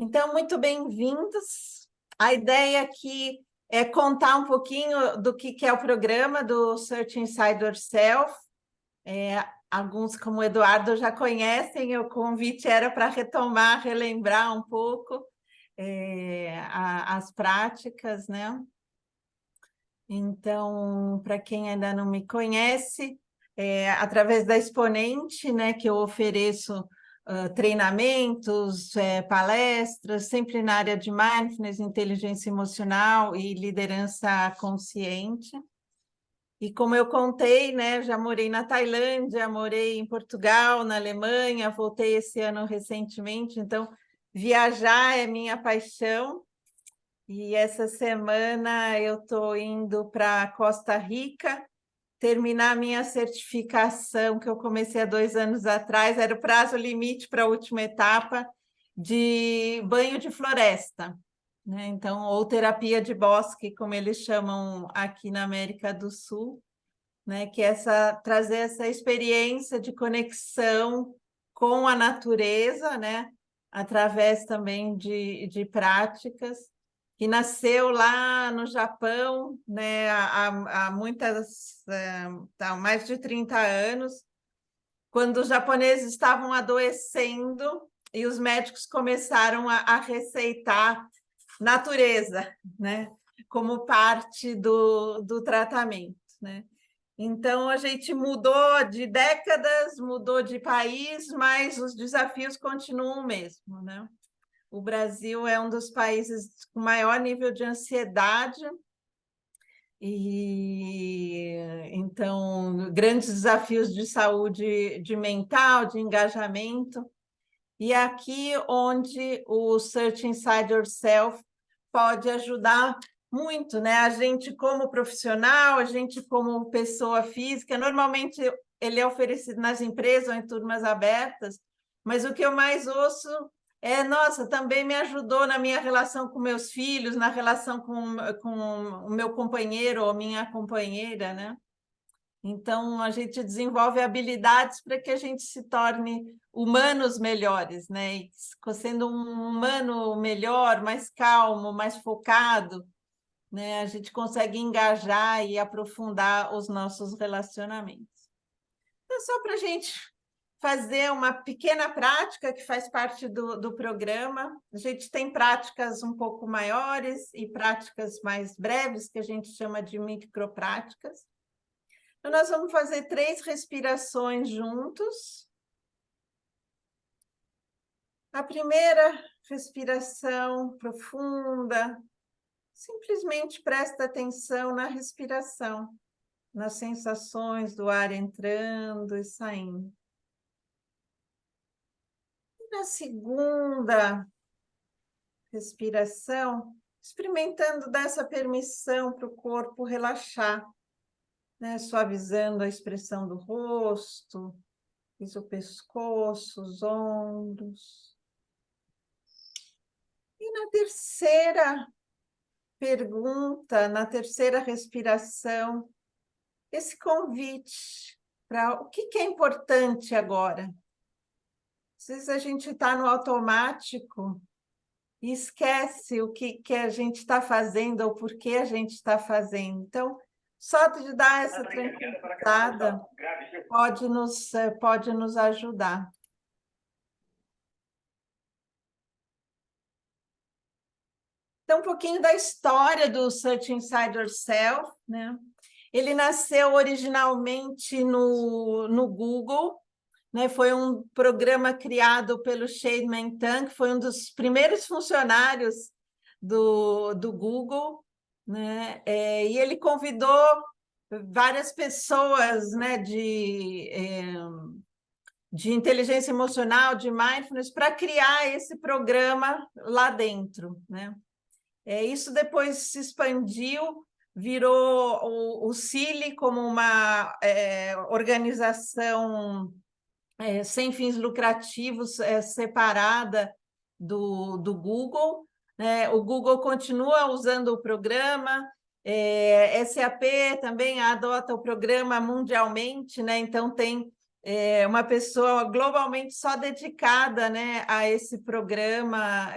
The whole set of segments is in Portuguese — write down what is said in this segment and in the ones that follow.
Então, muito bem-vindos. A ideia aqui é contar um pouquinho do que é o programa do Search Inside Yourself. Alguns, como o Eduardo, já conhecem, o convite era para retomar, relembrar um pouco as práticas, né? Então, para quem ainda não me conhece, através da Exponente, né, que eu ofereço treinamentos, palestras, sempre na área de mindfulness, inteligência emocional e liderança consciente. E como eu contei, né, já morei na Tailândia, morei em Portugal, na Alemanha, voltei esse ano recentemente, então viajar é minha paixão. E essa semana eu estou indo para Costa Rica terminar a minha certificação, que eu comecei há 2 anos atrás, era o prazo limite para a última etapa de banho de floresta, né? Então, ou terapia de bosque, como eles chamam aqui na América do Sul, né? Que é trazer essa experiência de conexão com a natureza, né? Através também de práticas que nasceu lá no Japão, né, há mais de 30 anos, quando os japoneses estavam adoecendo e os médicos começaram a receitar natureza, né, como parte do tratamento, né? Então, a gente mudou de décadas, mudou de país, mas os desafios continuam o mesmo, né? O Brasil é um dos países com maior nível de ansiedade e então grandes desafios de saúde mental, de engajamento. E aqui onde o Search Inside Yourself pode ajudar muito, né? A gente como profissional, a gente como pessoa física, normalmente ele é oferecido nas empresas ou em turmas abertas, mas o que eu mais ouço nossa, também me ajudou na minha relação com meus filhos, na relação com o meu companheiro ou minha companheira, né? Então, a gente desenvolve habilidades para que a gente se torne humanos melhores, né? E sendo um humano melhor, mais calmo, mais focado, né? A gente consegue engajar e aprofundar os nossos relacionamentos. Então, só para a gente fazer uma pequena prática que faz parte do programa. A gente tem práticas um pouco maiores e práticas mais breves, que a gente chama de micropráticas. Então, nós vamos fazer 3 respirações juntos. A primeira respiração profunda, simplesmente presta atenção na respiração, nas sensações do ar entrando e saindo. E na segunda respiração, experimentando dar essa permissão para o corpo relaxar, né? Suavizando a expressão do rosto, o pescoço, os ombros. E na terceira pergunta, na terceira respiração, esse convite para o que é importante agora. Às vezes a gente está no automático e esquece o que a gente está fazendo ou por que a gente está fazendo. Então, só de dar essa tranquilizada pode nos ajudar. Então, um pouquinho da história do Search Inside Yourself, né? Ele nasceu originalmente no Google, né? Foi um programa criado pelo Shane Tang, que foi um dos primeiros funcionários do Google, né? E ele convidou várias pessoas, né, de inteligência emocional, de mindfulness, para criar esse programa lá dentro, né? Isso depois se expandiu, virou o CILI como uma organização sem fins lucrativos, separada do Google, né? O Google continua usando o programa, SAP também adota o programa mundialmente, né? Então tem uma pessoa globalmente só dedicada, né, a esse programa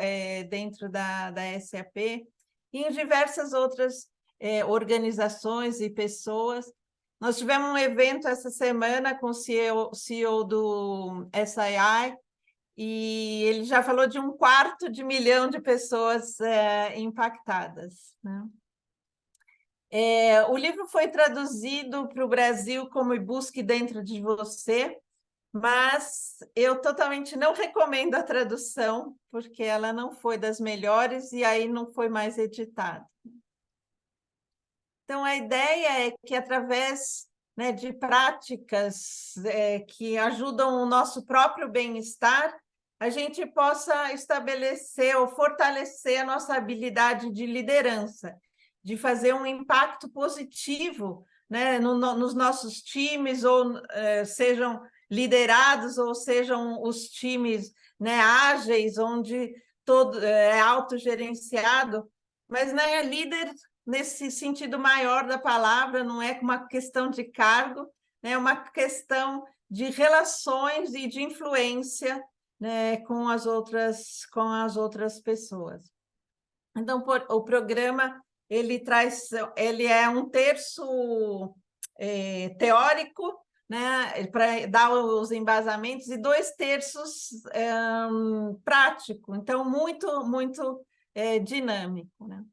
dentro da SAP, e em diversas outras organizações e pessoas. Nós tivemos um evento essa semana com o CEO do SII, e ele já falou de 250 milhões de pessoas impactadas, né? O livro foi traduzido para o Brasil como Busque Dentro de Você, mas eu totalmente não recomendo a tradução, porque ela não foi das melhores e aí não foi mais editada. Então, a ideia é que, através, né, de práticas que ajudam o nosso próprio bem-estar, a gente possa estabelecer ou fortalecer a nossa habilidade de liderança, de fazer um impacto positivo, né, nos nossos times, ou sejam liderados, ou sejam os times, né, ágeis, onde todo é autogerenciado, mas, né, líder nesse sentido maior da palavra, não é uma questão de cargo, né, é uma questão de relações e de influência, né, com as outras pessoas. Então, o programa ele é um terço teórico, né, para dar os embasamentos, e 2/3 prático. Então, muito dinâmico, né?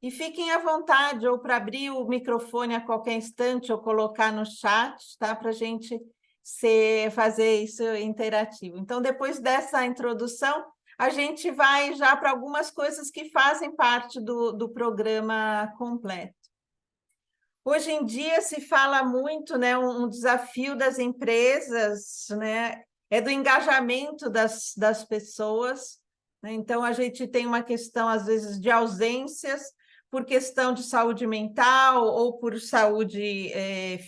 E fiquem à vontade, ou para abrir o microfone a qualquer instante, ou colocar no chat, tá? Para a gente fazer isso interativo. Então, depois dessa introdução, a gente vai já para algumas coisas que fazem parte do programa completo. Hoje em dia se fala muito, né, um desafio das empresas, né, é do engajamento das pessoas, né? Então, a gente tem uma questão, às vezes, de ausências por questão de saúde mental ou por saúde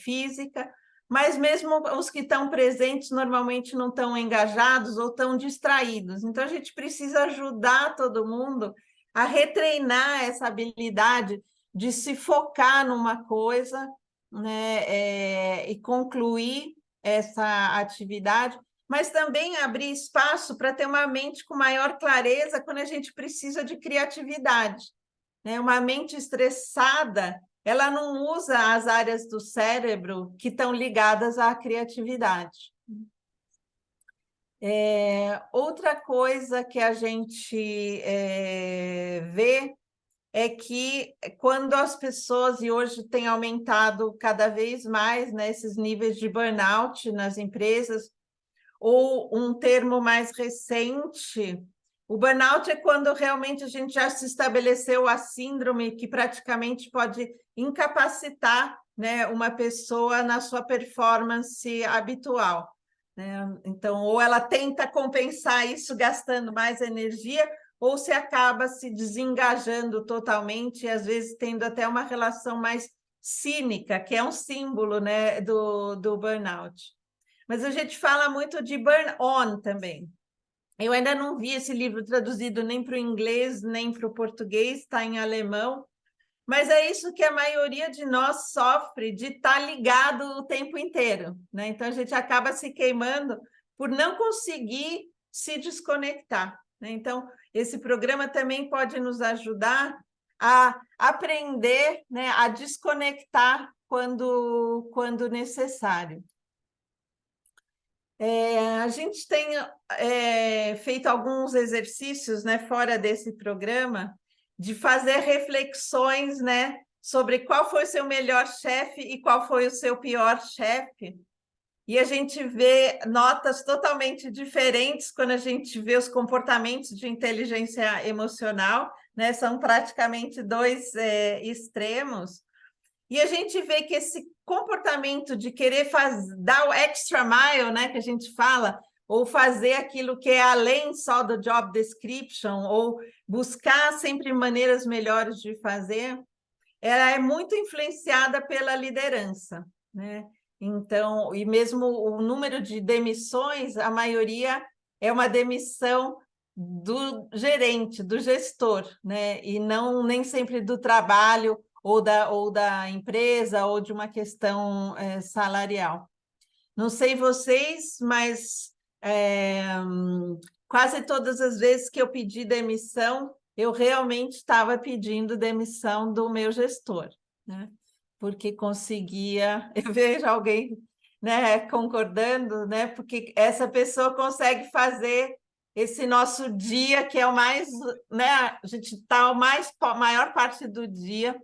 física, mas mesmo os que estão presentes normalmente não estão engajados ou estão distraídos. Então, a gente precisa ajudar todo mundo a retreinar essa habilidade de se focar numa coisa, né, e concluir essa atividade, mas também abrir espaço para ter uma mente com maior clareza quando a gente precisa de criatividade, né? Uma mente estressada, ela não usa as áreas do cérebro que estão ligadas à criatividade. Outra coisa que a gente vê é que quando as pessoas, e hoje tem aumentado cada vez mais, né, esses níveis de burnout nas empresas, ou um termo mais recente, o burnout é quando realmente a gente já se estabeleceu a síndrome que praticamente pode incapacitar, né, uma pessoa na sua performance habitual, né? Então, ou ela tenta compensar isso gastando mais energia, ou se acaba se desengajando totalmente, e às vezes tendo até uma relação mais cínica, que é um símbolo, né, do burnout. Mas a gente fala muito de burn-on também. Eu ainda não vi esse livro traduzido nem para o inglês, nem para o português, está em alemão, mas é isso que a maioria de nós sofre, de estar ligado o tempo inteiro, né? Então, a gente acaba se queimando por não conseguir se desconectar, né? Então, esse programa também pode nos ajudar a aprender, né, a desconectar quando necessário. A gente tem feito alguns exercícios, né, fora desse programa, de fazer reflexões, né, sobre qual foi o seu melhor chefe e qual foi o seu pior chefe. E a gente vê notas totalmente diferentes quando a gente vê os comportamentos de inteligência emocional, né? São praticamente dois extremos. E a gente vê que esse comportamento de querer dar o extra mile, né, que a gente fala, ou fazer aquilo que é além só do job description, ou buscar sempre maneiras melhores de fazer, ela é muito influenciada pela liderança, né? Então, e mesmo o número de demissões, a maioria é uma demissão do gerente, do gestor, né? E não nem sempre do trabalho ou da empresa, ou de uma questão salarial. Não sei vocês, mas quase todas as vezes que eu pedi demissão, eu realmente estava pedindo demissão do meu gestor, né? Porque conseguia, eu vejo alguém, né, concordando, né, porque essa pessoa consegue fazer esse nosso dia, que é o mais, né, a gente está maior parte do dia,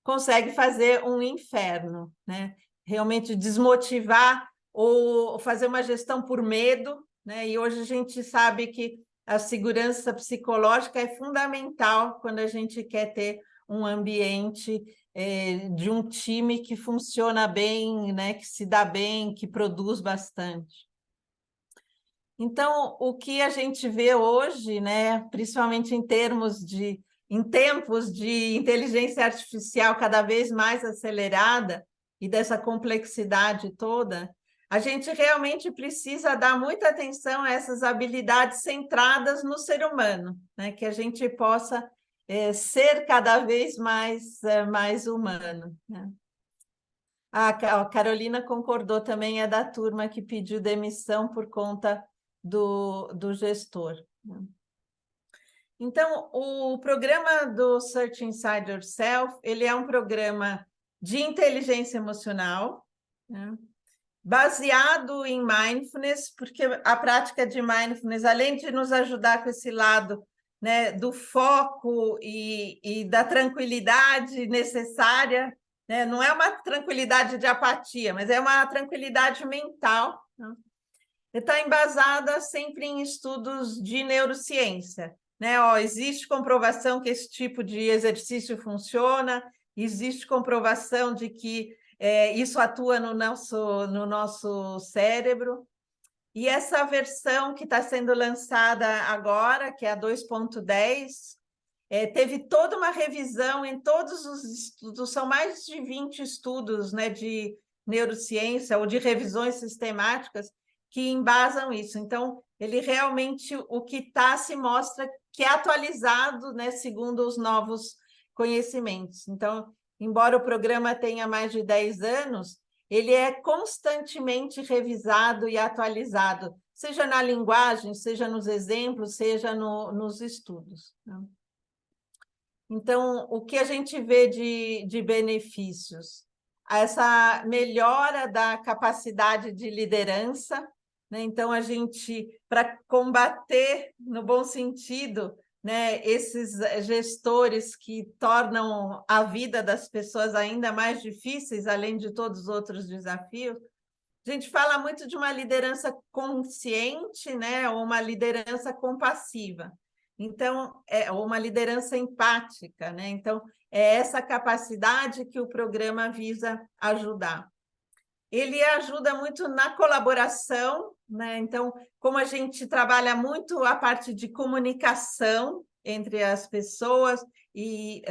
consegue fazer um inferno, né? Realmente desmotivar ou fazer uma gestão por medo, né? E hoje a gente sabe que a segurança psicológica é fundamental quando a gente quer ter um ambiente de um time que funciona bem, né? Que se dá bem, que produz bastante. Então, o que a gente vê hoje, né, principalmente em tempos de inteligência artificial cada vez mais acelerada e dessa complexidade toda, a gente realmente precisa dar muita atenção a essas habilidades centradas no ser humano, né, que a gente possa ser cada vez mais humano, né? A Carolina concordou também, é da turma que pediu demissão por conta do gestor. Então, o programa do Search Inside Yourself, ele é um programa de inteligência emocional, né, baseado em mindfulness, porque a prática de mindfulness, além de nos ajudar com esse lado, né, do foco e da tranquilidade necessária, né, não é uma tranquilidade de apatia, mas é uma tranquilidade mental, né? Está embasada sempre em estudos de neurociência, né? Existe comprovação que esse tipo de exercício funciona, existe comprovação de que isso atua no nosso cérebro. E essa versão que está sendo lançada agora, que é a 2.10, teve toda uma revisão em todos os estudos, são mais de 20 estudos, né, de neurociência ou de revisões sistemáticas que embasam isso. Então, ele realmente, o que está se mostra que é atualizado, né, segundo os novos conhecimentos. Então, embora o programa tenha mais de 10 anos, ele é constantemente revisado e atualizado, seja na linguagem, seja nos exemplos, seja nos estudos, né? Então, o que a gente vê de benefícios? Essa melhora da capacidade de liderança, né? Então, a gente, para combater, no bom sentido, né, esses gestores que tornam a vida das pessoas ainda mais difíceis, além de todos os outros desafios, a gente fala muito de uma liderança consciente, né, ou uma liderança compassiva. Então, uma liderança empática, né? Então, é essa capacidade que o programa visa ajudar. Ele ajuda muito na colaboração, né? Então, como a gente trabalha muito a parte de comunicação entre as pessoas, e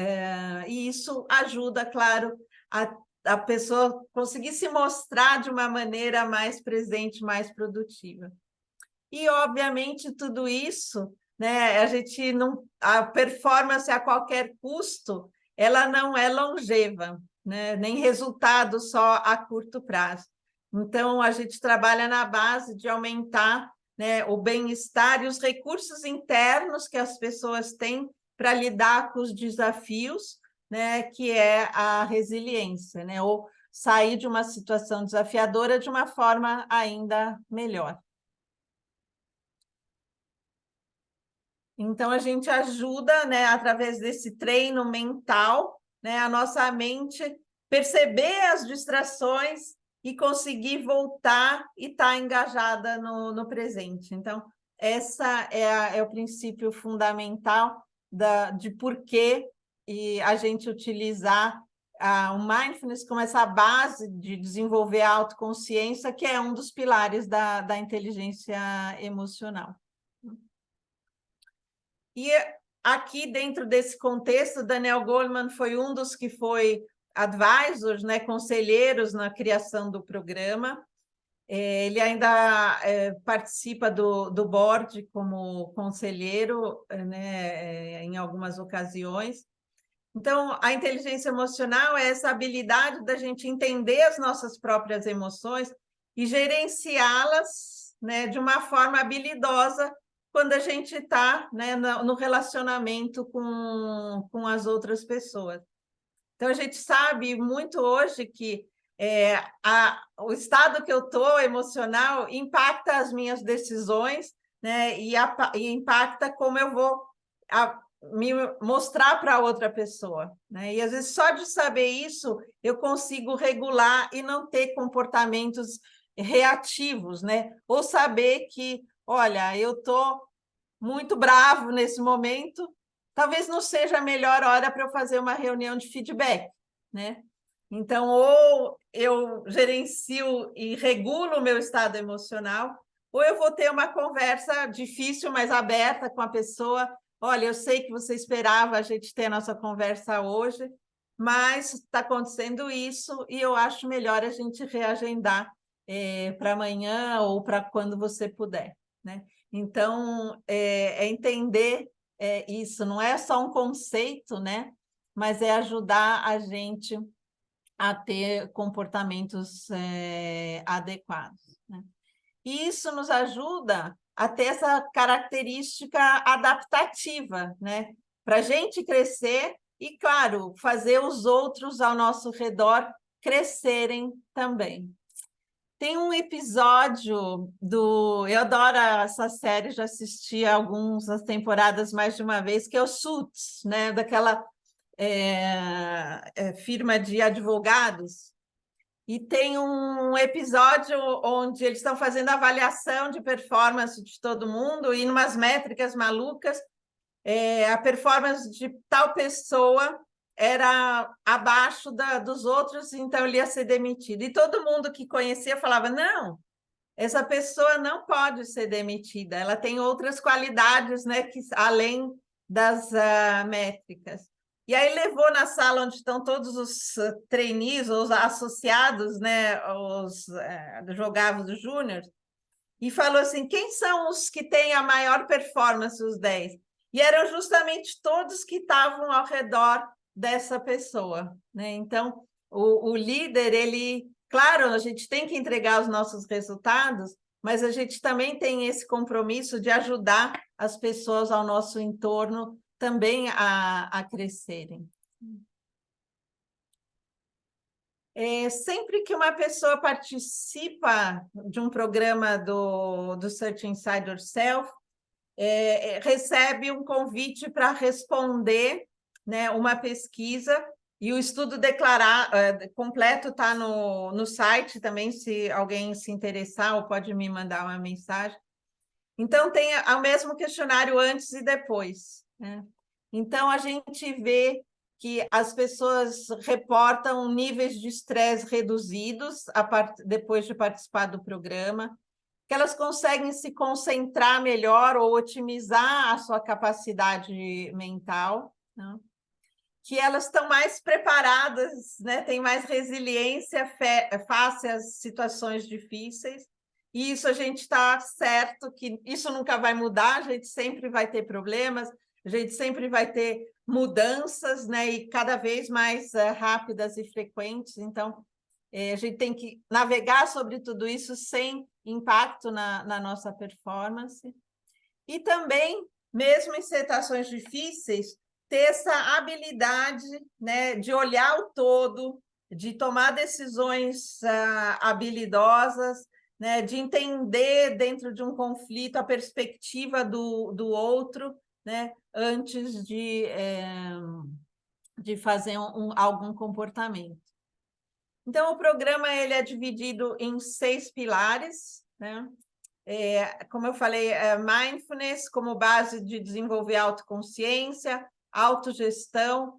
isso ajuda, claro, a pessoa conseguir se mostrar de uma maneira mais presente, mais produtiva. E, obviamente, tudo isso, né, a performance a qualquer custo, ela não é longeva, né, nem resultado só a curto prazo. Então, a gente trabalha na base de aumentar, né, o bem-estar e os recursos internos que as pessoas têm para lidar com os desafios, né, que é a resiliência, né, ou sair de uma situação desafiadora de uma forma ainda melhor. Então, a gente ajuda, né, através desse treino mental, né, a nossa mente perceber as distrações e conseguir voltar e estar enganjada no presente. Então, essa é o princípio fundamental de por que a gente utilizar o mindfulness como essa base de desenvolver a autoconsciência, que é um dos pilares da inteligência emocional. E aqui, dentro desse contexto, Daniel Goleman foi um dos que foi advisors, né, conselheiros na criação do programa. Ele ainda participa do board como conselheiro, né, em algumas ocasiões. Então, a inteligência emocional é essa habilidade da gente entender as nossas próprias emoções e gerenciá-las, né, de uma forma habilidosa quando a gente está, né, no relacionamento com as outras pessoas. Então, a gente sabe muito hoje que o estado que eu estou emocional impacta as minhas decisões, né, e impacta como eu vou me mostrar para outra pessoa, né? E às vezes só de saber isso eu consigo regular e não ter comportamentos reativos, né? Ou saber que, olha, eu estou muito bravo nesse momento, talvez não seja a melhor hora para eu fazer uma reunião de feedback, né? Então, ou eu gerencio e regulo o meu estado emocional, ou eu vou ter uma conversa difícil, mas aberta com a pessoa. Olha, eu sei que você esperava a gente ter a nossa conversa hoje, mas está acontecendo isso e eu acho melhor a gente reagendar para amanhã ou para quando você puder, né? Então, entender isso, não é só um conceito, né? Mas é ajudar a gente a ter comportamentos adequados, né? E isso nos ajuda a ter essa característica adaptativa, né? Para a gente crescer e, claro, fazer os outros ao nosso redor crescerem também. Tem um episódio do... Eu adoro essa série, já assisti algumas temporadas mais de uma vez, que é o Suits, né? Daquela firma de advogados. E tem um episódio onde eles estão fazendo avaliação de performance de todo mundo e, umas métricas malucas, a performance de tal pessoa era abaixo dos outros, então ele ia ser demitido. E todo mundo que conhecia falava, não, essa pessoa não pode ser demitida, ela tem outras qualidades, né, que, além das métricas. E aí levou na sala onde estão todos os trainees, os associados, né, os jogados os júnior, e falou assim, quem são os que têm a maior performance, os 10? E eram justamente todos que estavam ao redor dessa pessoa, né? Então, o líder, ele... Claro, a gente tem que entregar os nossos resultados, mas a gente também tem esse compromisso de ajudar as pessoas ao nosso entorno também a crescerem. Sempre que uma pessoa participa de um programa do Search Inside Yourself, recebe um convite para responder, né, uma pesquisa, e o estudo completo está no site também, se alguém se interessar, ou pode me mandar uma mensagem. Então, tem o mesmo questionário antes e depois, né? Então, a gente vê que as pessoas reportam níveis de estresse reduzidos depois de participar do programa, que elas conseguem se concentrar melhor ou otimizar a sua capacidade mental, né? Que elas estão mais preparadas, né? Têm mais resiliência face às situações difíceis, e isso a gente está certo que isso nunca vai mudar, a gente sempre vai ter problemas, a gente sempre vai ter mudanças, né? E cada vez mais rápidas e frequentes, então a gente tem que navegar sobre tudo isso sem impacto na nossa performance. E também, mesmo em situações difíceis, ter essa habilidade, né, de olhar o todo, de tomar decisões habilidosas, né, de entender dentro de um conflito a perspectiva do outro, né, antes de fazer algum comportamento. Então, o programa ele é dividido em 6 pilares, né? Como eu falei, mindfulness como base de desenvolver autoconsciência, autogestão,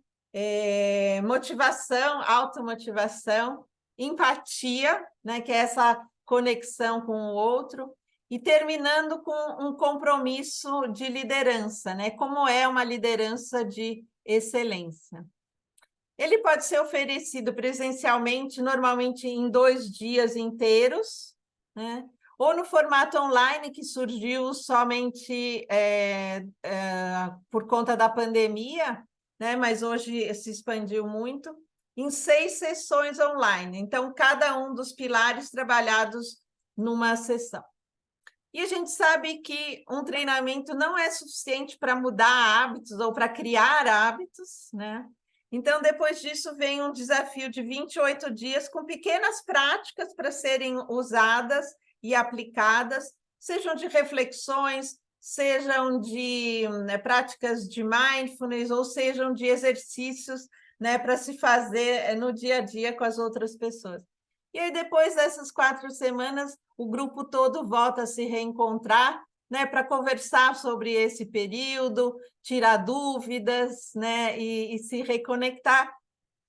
motivação, automotivação, empatia, né, que é essa conexão com o outro, e terminando com um compromisso de liderança, né? Como é uma liderança de excelência. Ele pode ser oferecido presencialmente, normalmente em 2 dias inteiros, né? Ou no formato online, que surgiu somente por conta da pandemia, né? Mas hoje se expandiu muito, em 6 sessões online. Então, cada um dos pilares trabalhados numa sessão. E a gente sabe que um treinamento não é suficiente para mudar hábitos ou para criar hábitos, né? Então, depois disso, vem um desafio de 28 dias com pequenas práticas para serem usadas e aplicadas, sejam de reflexões, sejam de práticas de mindfulness, ou sejam de exercícios, né, para se fazer no dia a dia com as outras pessoas. E aí, depois dessas 4 semanas, o grupo todo volta a se reencontrar, né, para conversar sobre esse período, tirar dúvidas, né, e se reconectar,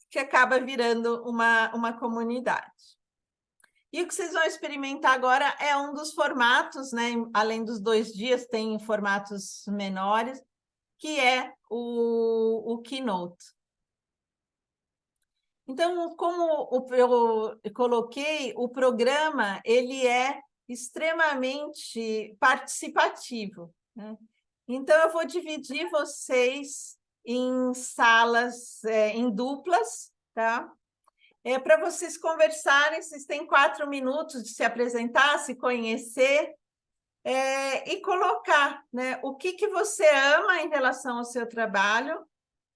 que acaba virando uma comunidade. E o que vocês vão experimentar agora é um dos formatos, né, além dos 2 dias, tem formatos menores, que é o Keynote. Então, como eu coloquei, o programa ele é extremamente participativo, né? Então, eu vou dividir vocês em salas, em duplas, tá? Para vocês conversarem, vocês têm 4 minutos de se apresentar, se conhecer, e colocar, né, o que você ama em relação ao seu trabalho,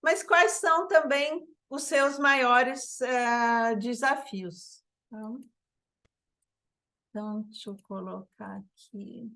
mas quais são também os seus maiores desafios. Então, deixa eu colocar aqui.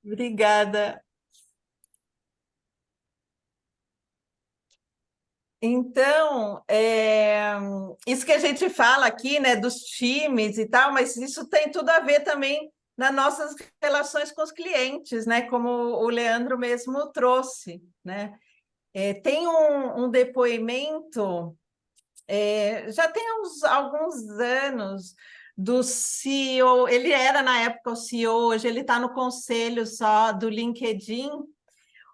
Obrigada. Então, isso que a gente fala aqui, né, dos times e tal, mas isso tem tudo a ver também nas nossas relações com os clientes, né, como o Leandro mesmo trouxe, né? Tem um depoimento, já tem alguns anos, do CEO, ele era na época o CEO, hoje ele está no conselho só do LinkedIn,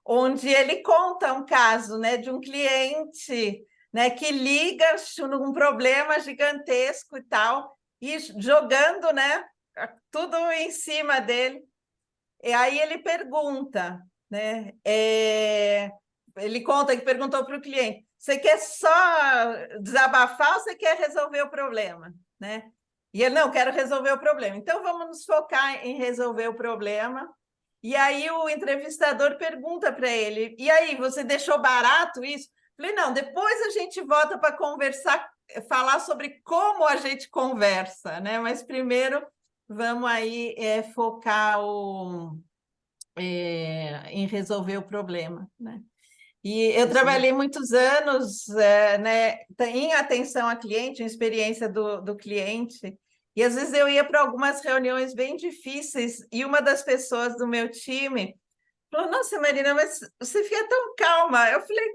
onde ele conta um caso, né, de um cliente, né, que liga num problema gigantesco e tal, e jogando, né, tudo em cima dele. E aí ele pergunta, né, ele conta que perguntou para o cliente: você quer só desabafar ou você quer resolver o problema, né? E ele: não, quero resolver o problema. Então vamos nos focar em resolver o problema. E aí o entrevistador pergunta para ele: e aí, você deixou barato isso? Falei: não, depois a gente volta para conversar, falar sobre como a gente conversa, né? Mas primeiro vamos aí focar em resolver o problema, né? E eu trabalhei muitos anos, né, em atenção a cliente, em experiência do cliente, e às vezes eu ia para algumas reuniões bem difíceis, e uma das pessoas do meu time falou: nossa, Marina, mas você fica tão calma. Eu falei: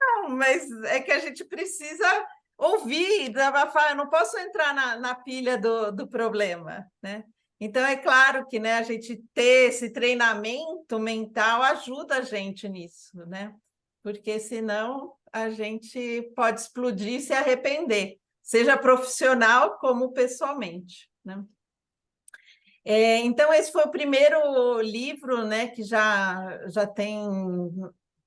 não, mas é que a gente precisa ouvir e desabafar, eu não posso entrar na pilha do problema, né? Então, é claro que, né, a gente ter esse treinamento mental ajuda a gente nisso, né? Porque senão a gente pode explodir e se arrepender, seja profissional como pessoalmente, né? Então, esse foi o primeiro livro, né, que já tem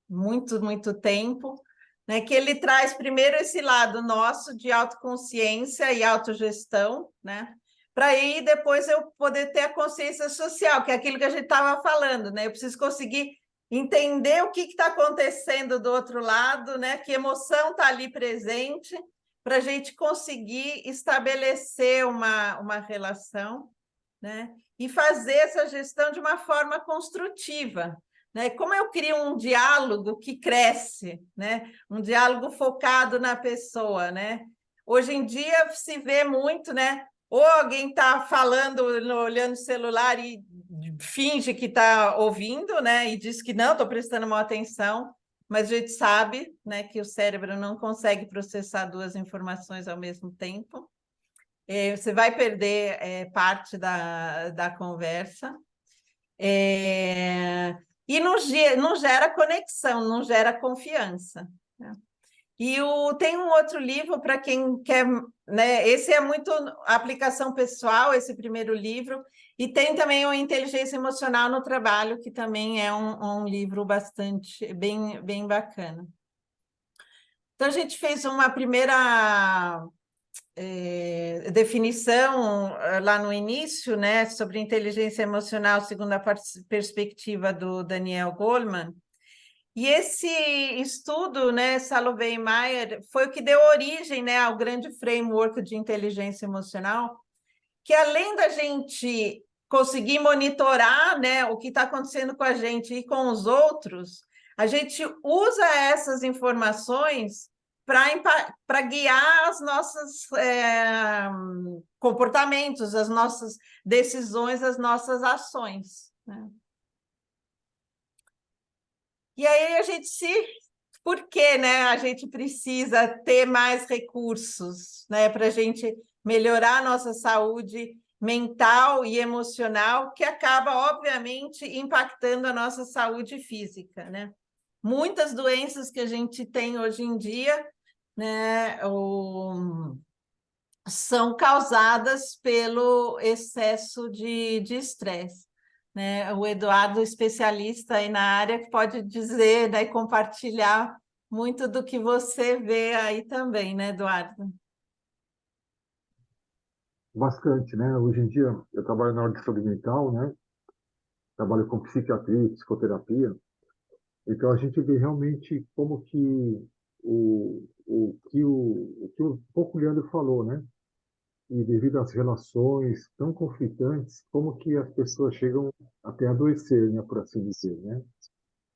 muito tempo, né, que ele traz primeiro esse lado nosso de autoconsciência e autogestão, né, para aí depois eu poder ter a consciência social, que é aquilo que a gente estava falando, né? Eu preciso conseguir entender o que está acontecendo do outro lado, né? Que emoção está ali presente, para a gente conseguir estabelecer uma relação, né? E fazer essa gestão de uma forma construtiva, né? Como eu crio um diálogo que cresce, né? Um diálogo focado na pessoa, né? Hoje em dia se vê muito, né? Ou alguém está falando, olhando o celular e finge que está ouvindo, né? E diz que não, estou prestando uma atenção, mas a gente sabe, né, que o cérebro não consegue processar duas informações ao mesmo tempo. Você vai perder parte da conversa. E não gera conexão, não gera confiança, né? E tem um outro livro para quem quer, né? Esse é muito aplicação pessoal, esse primeiro livro, e tem também o Inteligência Emocional no Trabalho, que também é um livro bastante bem bacana. Então, a gente fez uma primeira definição lá no início, né, sobre inteligência emocional segundo a perspectiva do Daniel Goleman. E esse estudo, né, Salovey e Mayer, foi o que deu origem, né, ao grande framework de inteligência emocional, que além da gente conseguir monitorar, né, o que está acontecendo com a gente e com os outros, a gente usa essas informações para guiar os nossos comportamentos, as nossas decisões, as nossas ações, né? E aí a gente Por que, né, a gente precisa ter mais recursos, né, para a gente melhorar a nossa saúde mental e emocional, que acaba, obviamente, impactando a nossa saúde física, né? Muitas doenças que a gente tem hoje em dia, né, são causadas pelo excesso de estresse, né? O Eduardo, especialista aí na área, que pode dizer, né, e compartilhar muito do que você vê aí também, né, Eduardo? Bastante, né? Hoje em dia eu trabalho na área de saúde mental, né? Trabalho com psiquiatria, psicoterapia. Então a gente vê realmente como que o que o pouco Leandro falou, né? E devido às relações tão conflitantes, como que as pessoas chegam até adoecer, né? Por assim dizer, né?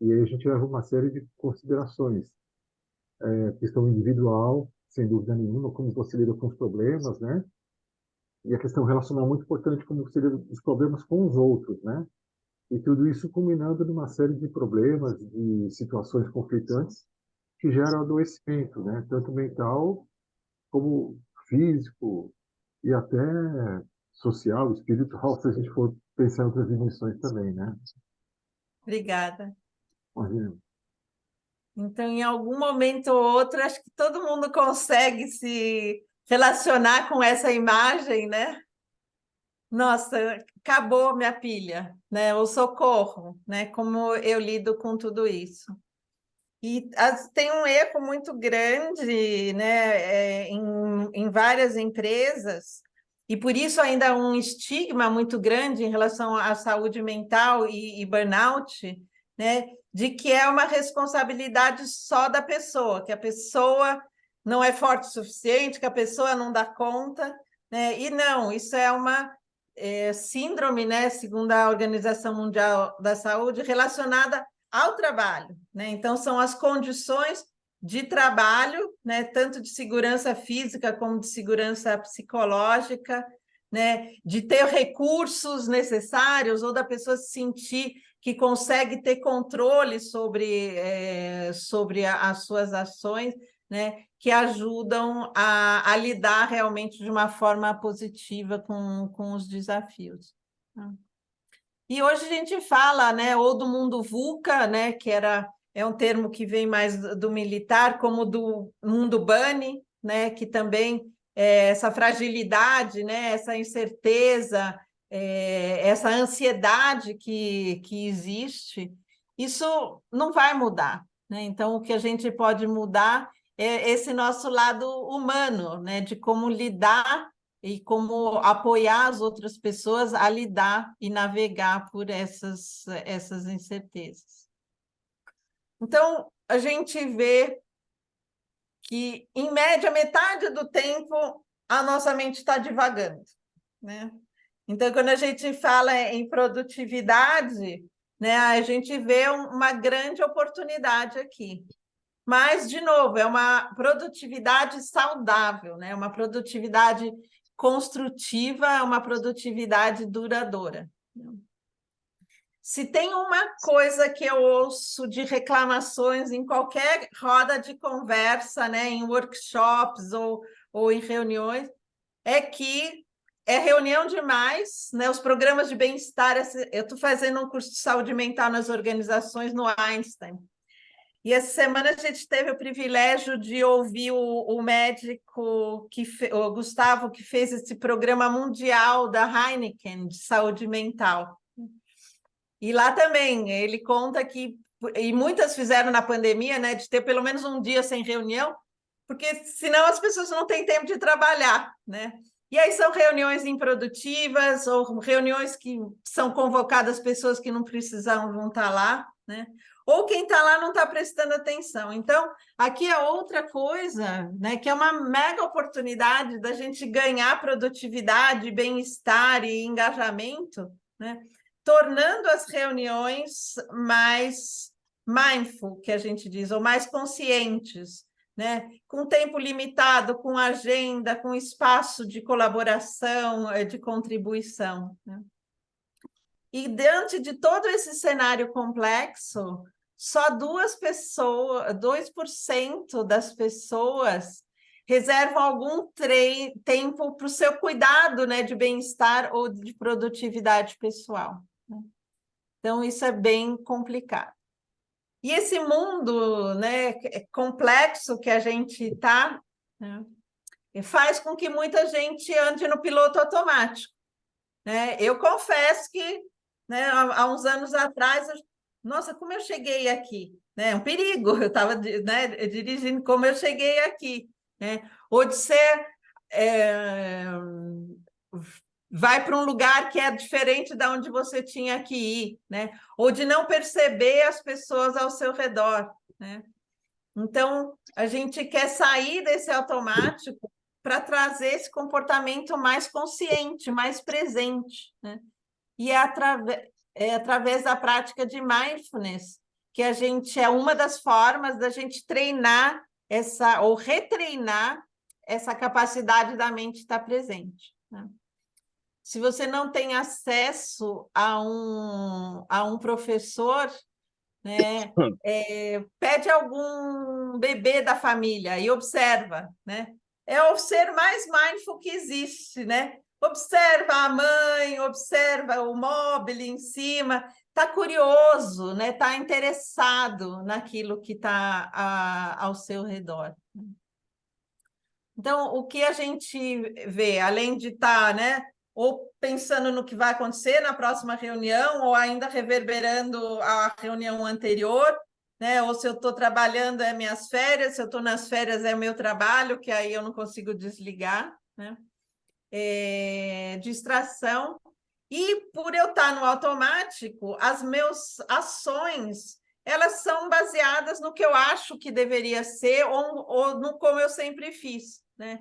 E aí a gente leva uma série de considerações, questão individual, sem dúvida nenhuma, como você lida com os problemas, né? E a questão relacional é muito importante, como você lida os problemas com os outros, né? E tudo isso culminando numa série de problemas, de situações conflitantes que geram adoecimento, né? Tanto mental como físico e até social, espiritual, se a gente for pensar em outras dimensões também, né? Obrigada. Imagina. Então, em algum momento ou outro, acho que todo mundo consegue se relacionar com essa imagem, né? Nossa, acabou minha pilha, né? O socorro, né? Como eu lido com tudo isso. E tem um erro muito grande, né, em várias empresas, e por isso ainda há um estigma muito grande em relação à saúde mental e burnout, né, de que é uma responsabilidade só da pessoa, que a pessoa não é forte o suficiente, que a pessoa não dá conta, né? E não, isso é uma síndrome, né, segundo a Organização Mundial da Saúde, relacionada ao trabalho, né? Então, são as condições de trabalho, né? Tanto de segurança física como de segurança psicológica, né? De ter recursos necessários ou da pessoa se sentir que consegue ter controle sobre as suas ações, né? Que ajudam a lidar realmente de uma forma positiva com os desafios. E hoje a gente fala, né, ou do mundo VUCA, né, que é um termo que vem mais do militar, como do mundo BUNny, né, que também é essa fragilidade, né, essa incerteza, essa ansiedade que existe, isso não vai mudar, né? Então, o que a gente pode mudar é esse nosso lado humano, né, de como lidar e como apoiar as outras pessoas a lidar e navegar por essas incertezas. Então, a gente vê que, em média, metade do tempo, a nossa mente está divagando, né? Então, quando a gente fala em produtividade, né? A gente vê uma grande oportunidade aqui. Mas, de novo, é uma produtividade saudável, né? Uma produtividade construtiva, uma produtividade duradoura. Se tem uma coisa que eu ouço de reclamações em qualquer roda de conversa, né, em workshops ou em reuniões, é que é reunião demais, né? Os programas de bem-estar. Eu estou fazendo um curso de saúde mental nas organizações no Einstein. E essa semana a gente teve o privilégio de ouvir o médico, o Gustavo, que fez esse programa mundial da Heineken de saúde mental. E lá também, ele conta que, e muitas fizeram na pandemia, né, de ter pelo menos um dia sem reunião, porque senão as pessoas não têm tempo de trabalhar, né? E aí são reuniões improdutivas ou reuniões que são convocadas pessoas que não precisavam estar lá, né? Ou quem está lá não está prestando atenção. Então, aqui é outra coisa, né, que é uma mega oportunidade da gente ganhar produtividade, bem-estar e engajamento, né? Tornando as reuniões mais mindful, que a gente diz, ou mais conscientes, né? Com tempo limitado, com agenda, com espaço de colaboração, de contribuição, né? E diante de todo esse cenário complexo, só 2% das pessoas reservam algum tempo para o seu cuidado, né, de bem-estar ou de produtividade pessoal, né? Então, isso é bem complicado. E esse mundo, né, complexo que a gente está, né, faz com que muita gente ande no piloto automático, né? Eu confesso que, né, há uns anos atrás, nossa, como eu cheguei aqui, né? É um perigo, eu estava, né, dirigindo como eu cheguei aqui, né? Ou de ser vai para um lugar que é diferente da onde você tinha que ir, né? Ou de não perceber as pessoas ao seu redor, né? Então, a gente quer sair desse automático para trazer esse comportamento mais consciente, mais presente, né? E é através da prática de mindfulness que a gente é uma das formas da gente treinar essa ou retreinar essa capacidade da mente estar presente, né? Se você não tem acesso a um professor, né, pede algum bebê da família e observa, né? É o ser mais mindful que existe, né? Observa a mãe, observa o móvel em cima, está curioso, né? Está interessado naquilo que está ao seu redor. Então, o que a gente vê, além de estar, né, ou pensando no que vai acontecer na próxima reunião, ou ainda reverberando a reunião anterior, né? Ou se eu estou trabalhando é minhas férias, se eu estou nas férias é meu trabalho, que aí eu não consigo desligar, né? Distração. E por eu estar no automático, as minhas ações elas são baseadas no que eu acho que deveria ser ou no como eu sempre fiz, né?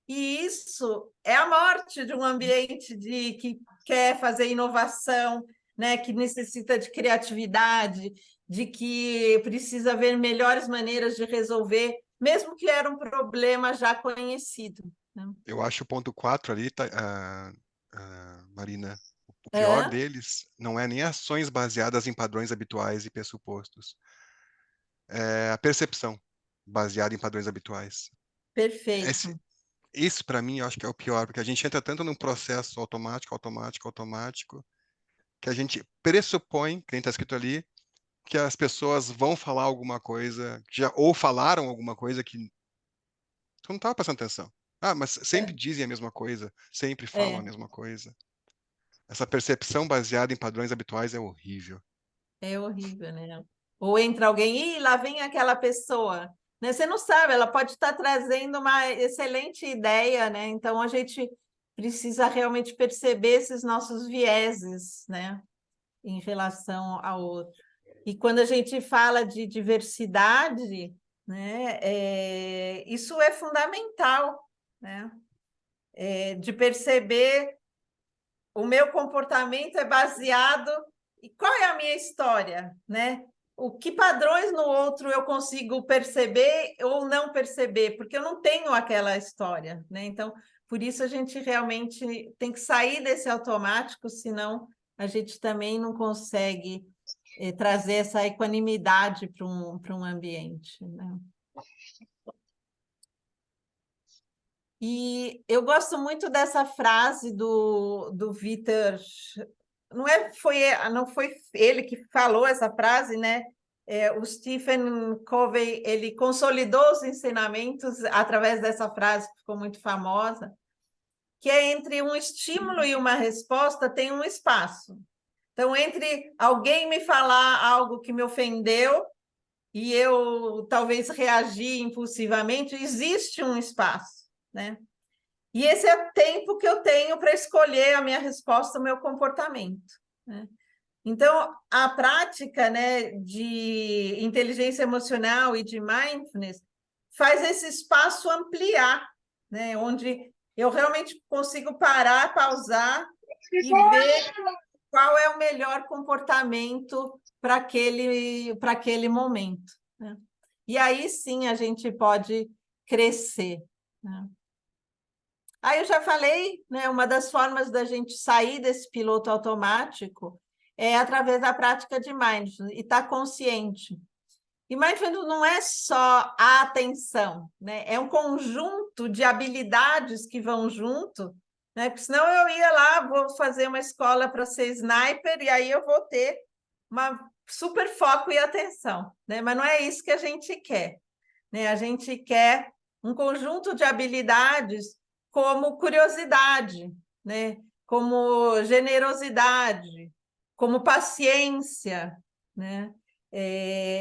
E isso é a morte de um ambiente que quer fazer inovação, né? Que necessita de criatividade, de que precisa ver melhores maneiras de resolver, mesmo que era um problema já conhecido, né? Eu acho o ponto 4 ali, Marina, o pior É, deles não é nem ações baseadas em padrões habituais e pressupostos. É a percepção baseada em padrões habituais. perfeito. Isso, para mim, eu acho que é o pior, porque a gente entra tanto num processo automático, que a gente pressupõe, que nem está escrito ali, que as pessoas vão falar alguma coisa, ou falaram alguma coisa que tu não estava prestando atenção. Ah, mas sempre dizem a mesma coisa, sempre falam a É. mesma coisa. Essa percepção baseada em padrões habituais é horrível. É horrível, né? Ou entra alguém, e lá vem aquela pessoa, né? Você não sabe, ela pode estar trazendo uma excelente ideia, né? Então a gente precisa realmente perceber esses nossos vieses, né? Em relação ao outro. E quando a gente fala de diversidade, né? Isso é fundamental, né? De perceber o meu comportamento é baseado E qual é a minha história, né? O que padrões no outro eu consigo perceber ou não perceber, porque eu não tenho aquela história, né? Então, por isso a gente realmente tem que sair desse automático, senão a gente também não consegue trazer essa equanimidade para um ambiente, né? E eu gosto muito dessa frase do Vítor. Não foi ele que falou essa frase, né? O Stephen Covey, ele consolidou os ensinamentos através dessa frase que ficou muito famosa, que é entre um estímulo e uma resposta tem um espaço. Então, entre alguém me falar algo que me ofendeu e eu talvez reagir impulsivamente, existe um espaço, né? E esse é o tempo que eu tenho para escolher a minha resposta, o meu comportamento, né? Então, a prática, né, de inteligência emocional e de mindfulness faz esse espaço ampliar, né, onde eu realmente consigo parar, pausar e ver qual é o melhor comportamento para aquele momento, né? E aí sim a gente pode crescer, né? Aí eu já falei, né, uma das formas da gente sair desse piloto automático é através da prática de mindfulness e estar consciente. E mindfulness não é só a atenção, né? É um conjunto de habilidades que vão junto, né? Porque senão eu ia lá, vou fazer uma escola para ser sniper e aí eu vou ter uma super foco e atenção, né? Mas não é isso que a gente quer, né? A gente quer um conjunto de habilidades como curiosidade, né? Como generosidade, como paciência, né?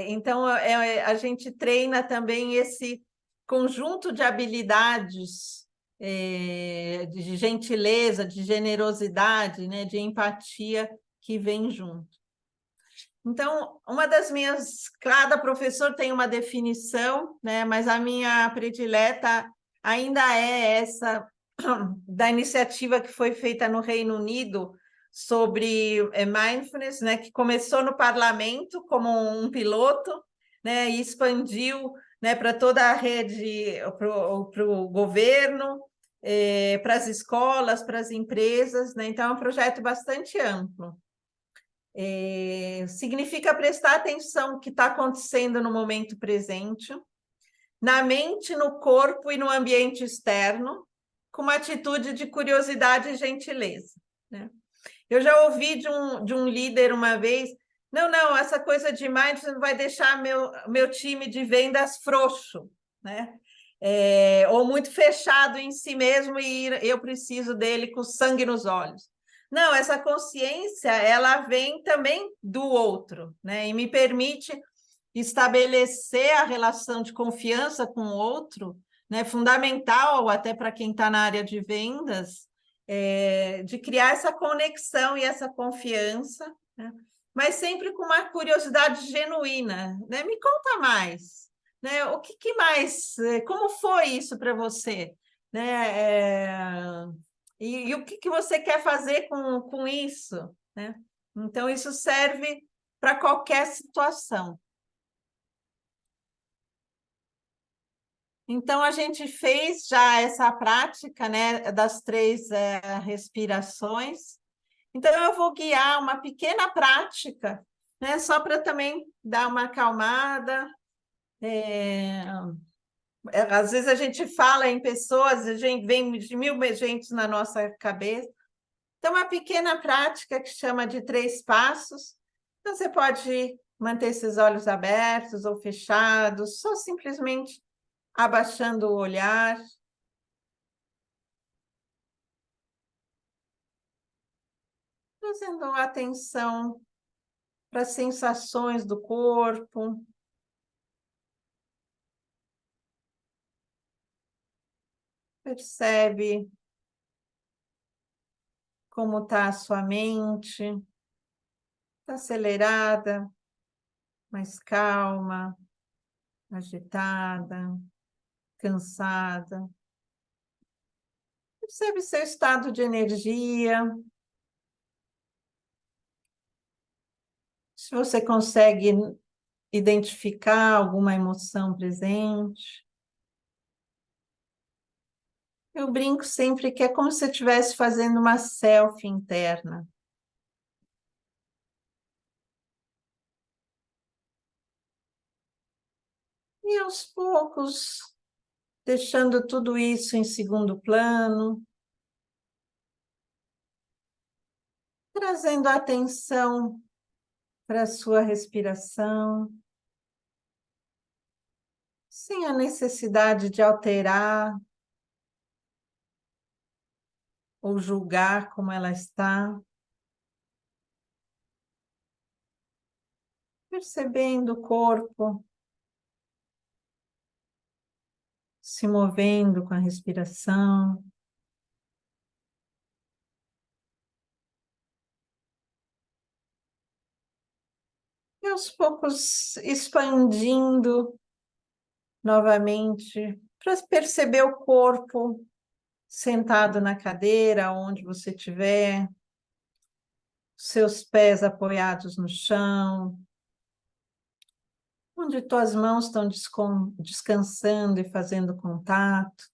Então, a gente treina também esse conjunto de habilidades de gentileza, de generosidade, né? De empatia que vem junto. Então, uma das minhas... Cada professor tem uma definição, né? Mas a minha predileta ainda é essa da iniciativa que foi feita no Reino Unido sobre mindfulness, né? Que começou no parlamento como um piloto, né? E expandiu, né, para toda a rede, para o governo, para as escolas, para as empresas, né? Então, é um projeto bastante amplo. Significa prestar atenção no que está acontecendo no momento presente, na mente, no corpo e no ambiente externo, com uma atitude de curiosidade e gentileza, né? Eu já ouvi de um líder uma vez: não, essa coisa de mindfulness vai deixar meu time de vendas frouxo, né? Ou muito fechado em si mesmo e eu preciso dele com sangue nos olhos. Não, essa consciência, ela vem também do outro, né? E me permite estabelecer a relação de confiança com o outro, né? Fundamental até para quem está na área de vendas, de criar essa conexão e essa confiança, né? Mas sempre com uma curiosidade genuína, né? Me conta mais, né? O que mais? Como foi isso para você, né? E o que você quer fazer com isso, né? Então, isso serve para qualquer situação. Então, a gente fez já essa prática, né, das 3 respirações. Então, eu vou guiar uma pequena prática, né, só para também dar uma acalmada. Às vezes a gente fala em pessoas, a gente vem de 1000 gentes na nossa cabeça. Então, uma pequena prática que chama de 3 passos. Então, você pode manter esses olhos abertos ou fechados, só simplesmente abaixando o olhar. Trazendo atenção para as sensações do corpo. Percebe como está a sua mente. Está acelerada, mais calma, agitada, cansada. Percebe seu estado de energia. Se você consegue identificar alguma emoção presente. Eu brinco sempre que é como se você estivesse fazendo uma selfie interna. E aos poucos, deixando tudo isso em segundo plano, trazendo a atenção para a sua respiração, sem a necessidade de alterar ou julgar como ela está, percebendo o corpo se movendo com a respiração. E aos poucos expandindo novamente para perceber o corpo sentado na cadeira, onde você estiver, seus pés apoiados no chão, onde tuas mãos estão descansando e fazendo contato.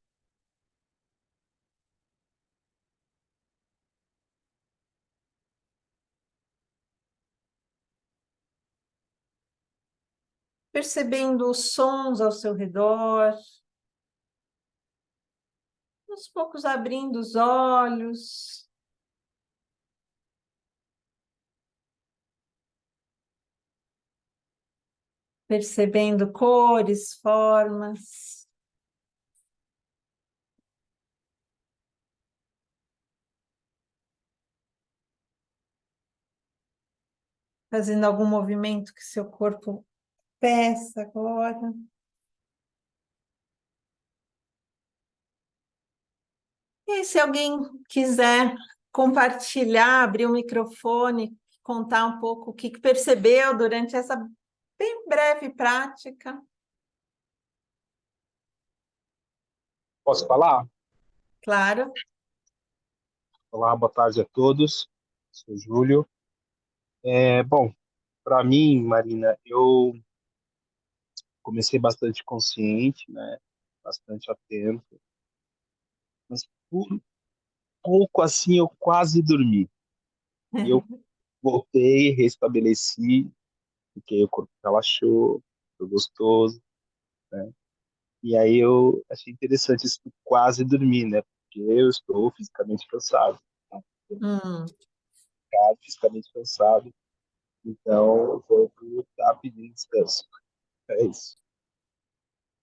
Percebendo os sons ao seu redor, aos poucos abrindo os olhos, percebendo cores, formas. Fazendo algum movimento que seu corpo peça agora. E aí, se alguém quiser compartilhar, abrir o microfone, contar um pouco o que percebeu durante essa bem breve prática. Posso falar? Claro. Olá, boa tarde a todos. Sou Júlio. Bom, para mim, Marina, eu comecei bastante consciente, né? Bastante atento, mas por pouco assim eu quase dormi. E eu voltei, restabeleci, porque o corpo relaxou, foi gostoso, né? E aí eu achei interessante isso do quase dormir, né? Porque eu estou fisicamente cansado, né? Hum. Fisicamente cansado. Então, o corpo está pedindo descanso. É isso.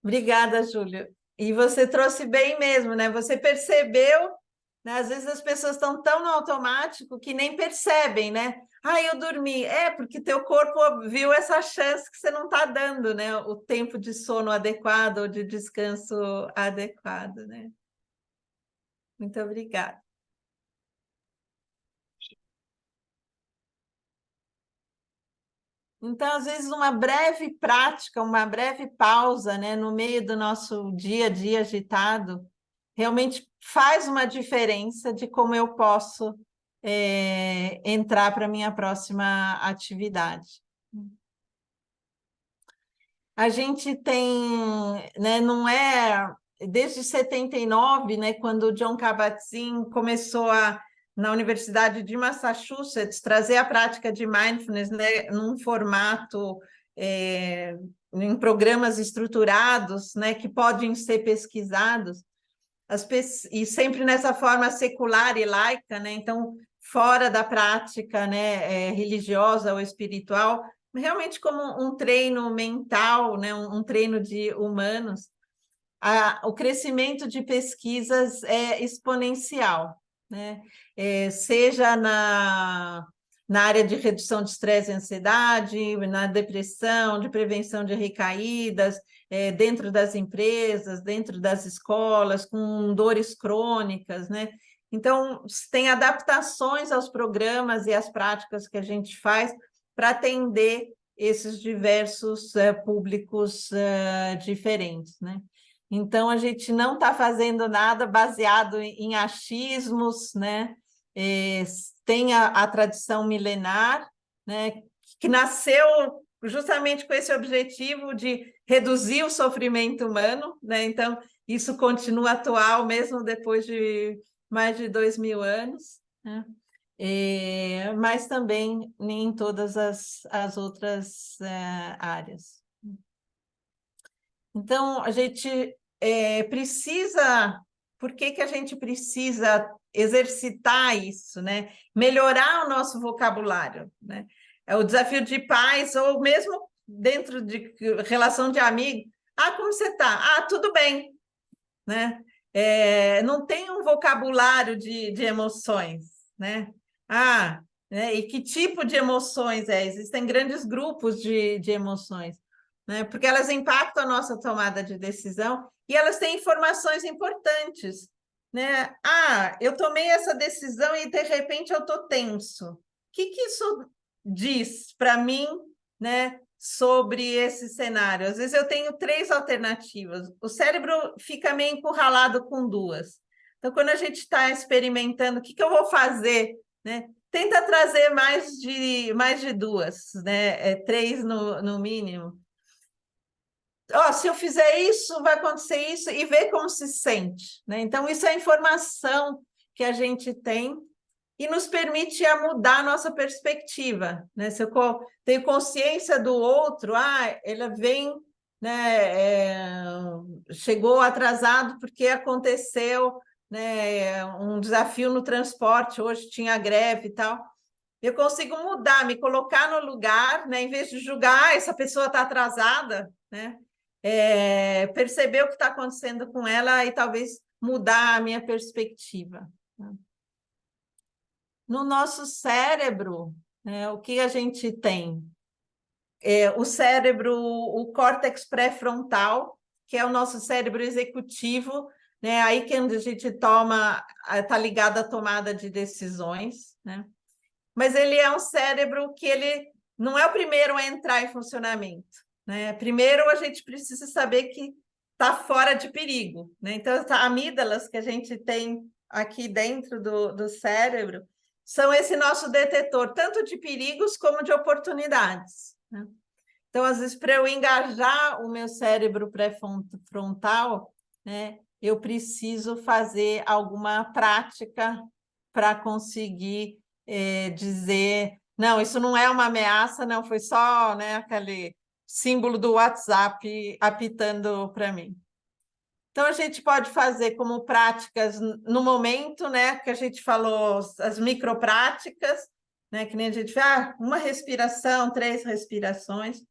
Obrigada, Júlio. E você trouxe bem mesmo, né? Você percebeu, né? Às vezes as pessoas estão tão no automático que nem percebem, né? Ah, eu dormi. É, porque teu corpo viu essa chance que você não está dando, né? O tempo de sono adequado ou de descanso adequado, né? Muito obrigada. Então, às vezes, uma breve prática, uma breve pausa, né, no meio do nosso dia a dia agitado, realmente faz uma diferença de como eu posso entrar para a minha próxima atividade. A gente tem, né, não é desde 79, né, quando o Jon Kabat-Zinn começou na Universidade de Massachusetts trazer a prática de mindfulness, né, num formato em programas estruturados, né, que podem ser pesquisados, e sempre nessa forma secular e laica, né, então fora da prática, né, religiosa ou espiritual, realmente como um treino mental, né, um treino de humanos. O crescimento de pesquisas é exponencial, né? Seja na área de redução de estresse e ansiedade, na depressão, de prevenção de recaídas, dentro das empresas, dentro das escolas, com dores crônicas, né? Então, tem adaptações aos programas e às práticas que a gente faz para atender esses diversos públicos diferentes, né? Então, a gente não está fazendo nada baseado em achismos, né? Tem a tradição milenar, né? que nasceu justamente com esse objetivo de reduzir o sofrimento humano, né? Então, isso continua atual mesmo depois de mais de 2000 anos, né? Mas também em todas as outras áreas. Então, a gente precisa... Por que a gente precisa exercitar isso, né? Melhorar o nosso vocabulário, né? É o desafio de pais, ou mesmo dentro de relação de amigo. Ah, como você está? Ah, tudo bem, né? Não tem um vocabulário de emoções, né? Ah, né? E que tipo de emoções é? Existem grandes grupos de emoções, né? Porque elas impactam a nossa tomada de decisão e elas têm informações importantes, né? Ah, eu tomei essa decisão e de repente eu estou tenso. O que isso diz para mim, né? Sobre esse cenário? Às vezes eu tenho 3 alternativas. O cérebro fica meio encurralado com 2. Então, quando a gente está experimentando, o que eu vou fazer, né? Tenta trazer mais de 2, né? 3 no mínimo. Se eu fizer isso, vai acontecer isso, e ver como se sente, né? Então, isso é a informação que a gente tem e nos permite mudar a nossa perspectiva, né? Se eu tenho consciência do outro, ele vem, né, chegou atrasado porque aconteceu, né, um desafio no transporte, hoje tinha greve e tal. Eu consigo mudar, me colocar no lugar, né, em vez de julgar, essa pessoa está atrasada, né? Perceber o que está acontecendo com ela e talvez mudar a minha perspectiva, né? No nosso cérebro, né, o que a gente tem? O cérebro, o córtex pré-frontal, que é o nosso cérebro executivo, né, aí que a gente está ligado à tomada de decisões, né? Mas ele é um cérebro que ele não é o primeiro a entrar em funcionamento, né? Primeiro a gente precisa saber que está fora de perigo, né? Então, as amígdalas que a gente tem aqui dentro do cérebro são esse nosso detetor, tanto de perigos como de oportunidades, né? Então, às vezes, para eu engajar o meu cérebro pré-frontal, né, eu preciso fazer alguma prática para conseguir dizer, não, isso não é uma ameaça, não, foi só, né, aquele símbolo do WhatsApp apitando para mim. Então, a gente pode fazer como práticas no momento, né, que a gente falou, as micropráticas, né, que nem a gente faz, uma respiração, 3 respirações,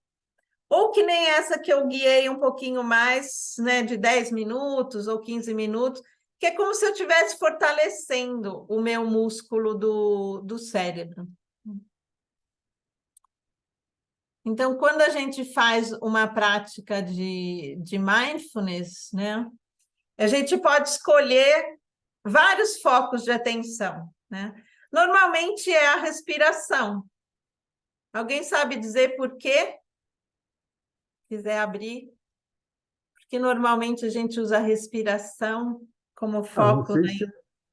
ou que nem essa que eu guiei um pouquinho mais, né, de 10 minutos ou 15 minutos, que é como se eu estivesse fortalecendo o meu músculo do cérebro. Então, quando a gente faz uma prática de mindfulness, né, a gente pode escolher vários focos de atenção, né? Normalmente é a respiração. Alguém sabe dizer por quê? Se quiser abrir. Porque normalmente a gente usa a respiração como foco, né?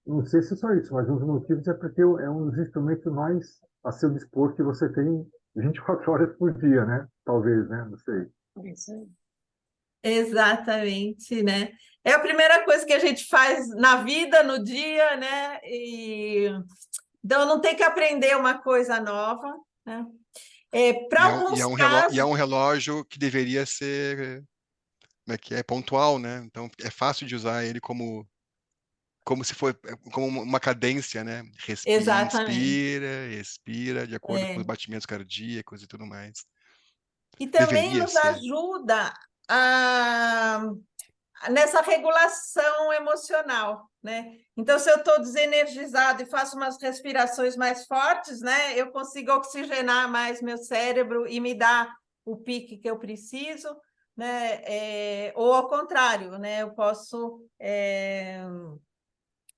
Não sei se é só isso, mas um dos motivos é porque é um dos instrumentos mais a seu dispor que você tem 24 horas por dia, né? Talvez, né? Não sei. Isso aí. Exatamente, né? É a primeira coisa que a gente faz na vida, no dia, né? Então, não tem que aprender uma coisa nova, né? Para alguns casos... E é um relógio que deveria ser, como é que é, pontual, né? Então, é fácil de usar ele como se for como uma cadência, né? Exatamente. Inspira, expira, de acordo com os batimentos cardíacos e tudo mais. E também Deveria nos ser. ajuda nessa regulação emocional, né? Então, se eu estou desenergizado e faço umas respirações mais fortes, né, eu consigo oxigenar mais meu cérebro e me dar o pique que eu preciso, né? Ou ao contrário, né? Eu posso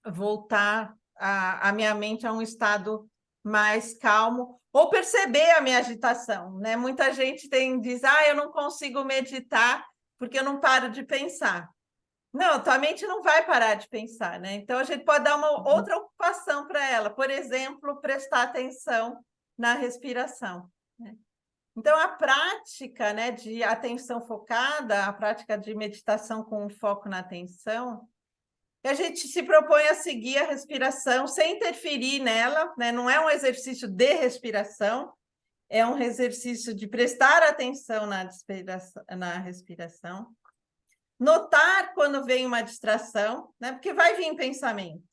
voltar a minha mente a um estado mais calmo, ou perceber a minha agitação, né? Muita gente diz, eu não consigo meditar porque eu não paro de pensar. Não, tua mente não vai parar de pensar, né? Então, a gente pode dar uma outra ocupação para ela. Por exemplo, prestar atenção na respiração. né? Então, a prática, né, de atenção focada, a prática de meditação com foco na atenção, a gente se propõe a seguir a respiração sem interferir nela, né? Não é um exercício de respiração, é um exercício de prestar atenção na respiração. Notar quando vem uma distração, né? Porque vai vir pensamento.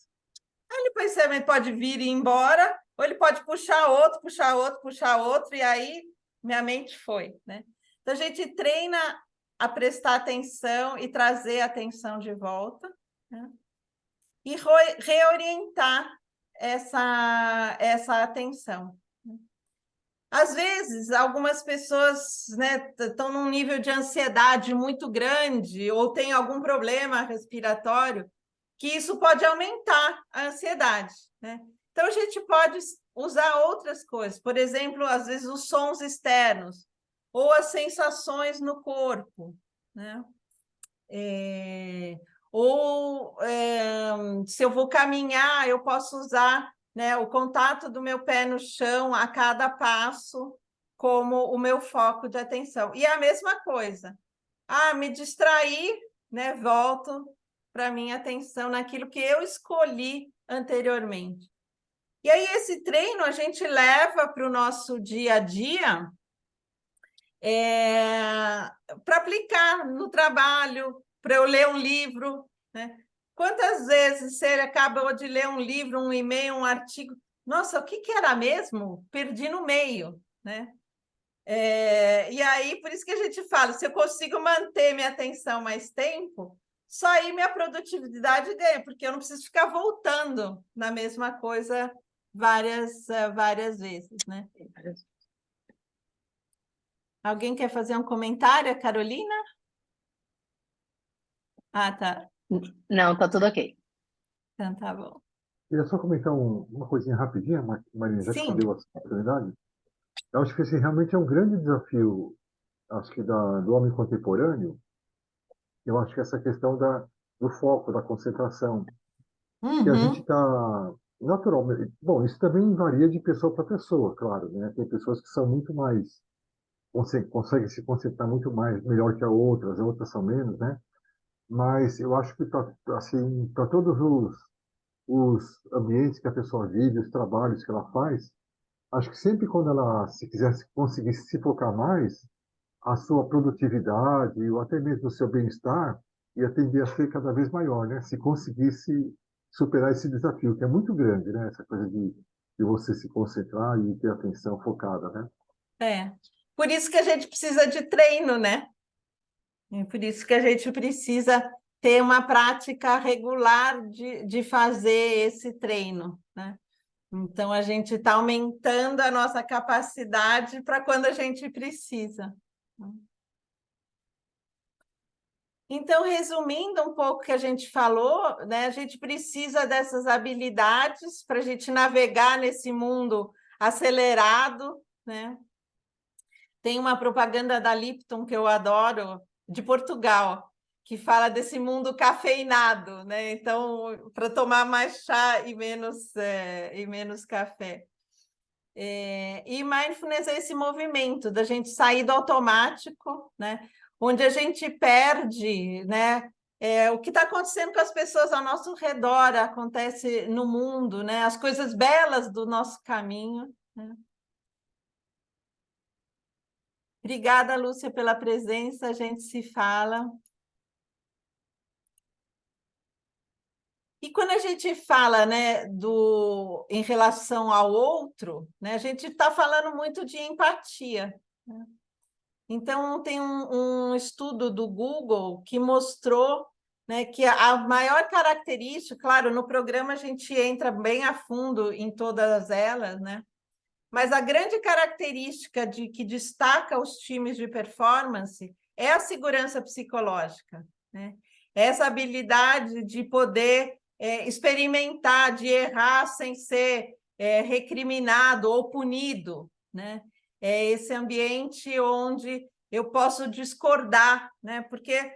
Aí o pensamento pode vir e ir embora, ou ele pode puxar outro, puxar outro, puxar outro, e aí minha mente foi, né? Então, a gente treina a prestar atenção e trazer a atenção de volta, né? E reorientar essa atenção. Às vezes, algumas pessoas, né, estão num nível de ansiedade muito grande ou tem algum problema respiratório, que isso pode aumentar a ansiedade, né? Então, a gente pode usar outras coisas, por exemplo, às vezes os sons externos ou as sensações no corpo, né? Se eu vou caminhar, eu posso usar, né, o contato do meu pé no chão a cada passo como o meu foco de atenção. E a mesma coisa. Me distrair, né, volto para a minha atenção naquilo que eu escolhi anteriormente. E aí, esse treino a gente leva para o nosso dia a dia para aplicar no trabalho, para eu ler um livro, né? Quantas vezes você acabou de ler um livro, um e-mail, um artigo? Nossa, o que era mesmo? Perdi no meio, né? E aí, por isso que a gente fala, se eu consigo manter minha atenção mais tempo, só aí minha produtividade ganha, porque eu não preciso ficar voltando na mesma coisa várias vezes, né? Alguém quer fazer um comentário, Carolina? Tá. Não, tá tudo ok. Então, tá bom. Queria só comentar uma coisinha rapidinha, Marina, já que você Sim. deu essa oportunidade. Eu acho que esse realmente é um grande desafio, acho que do homem contemporâneo. Eu acho que essa questão do foco, da concentração, que a gente está naturalmente. Bom, isso também varia de pessoa para pessoa, claro, né? Tem pessoas que são muito mais conseguem se concentrar muito mais melhor que as outras são menos, né? Mas eu acho que assim, para todos os ambientes que a pessoa vive, os trabalhos que ela faz, acho que sempre quando ela conseguir se focar mais, a sua produtividade ou até mesmo o seu bem-estar ia tender a ser cada vez maior, né? Se conseguisse superar esse desafio, que é muito grande, né? Essa coisa de você se concentrar e ter atenção focada, né? Por isso que a gente precisa de treino, né? Por isso que a gente precisa ter uma prática regular de fazer esse treino, né? Então, a gente está aumentando a nossa capacidade para quando a gente precisa. Então, resumindo um pouco o que a gente falou, né? A gente precisa dessas habilidades para a gente navegar nesse mundo acelerado, né? Tem uma propaganda da Lipton que eu adoro, de Portugal, que fala desse mundo cafeinado, né? Então, para tomar mais chá e menos café. E mindfulness é esse movimento da gente sair do automático, né? Onde a gente perde, né? O que está acontecendo com as pessoas ao nosso redor, acontece no mundo, né? As coisas belas do nosso caminho, né? Obrigada, Lúcia, pela presença. A gente se fala. E quando a gente fala, né, em relação ao outro, né, a gente está falando muito de empatia, né? Então, tem um estudo do Google que mostrou, né, que a maior característica, claro, no programa a gente entra bem a fundo em todas elas, né? Mas a grande característica que destaca os times de performance é a segurança psicológica, né? Essa habilidade de poder experimentar, de errar sem ser recriminado ou punido, né? É esse ambiente onde eu posso discordar, né? Porque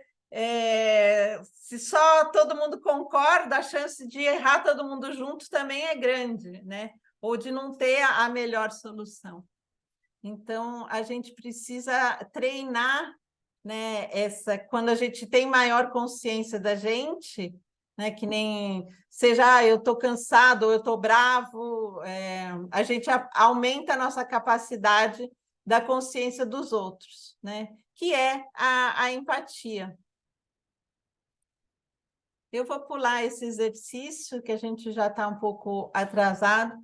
se só todo mundo concorda, a chance de errar todo mundo junto também é grande, né? Ou de não ter a melhor solução. Então, a gente precisa treinar, né, quando a gente tem maior consciência da gente, né, que nem seja, eu estou cansado ou eu estou bravo, a gente aumenta a nossa capacidade da consciência dos outros, né, que é a empatia. Eu vou pular esse exercício, que a gente já está um pouco atrasado,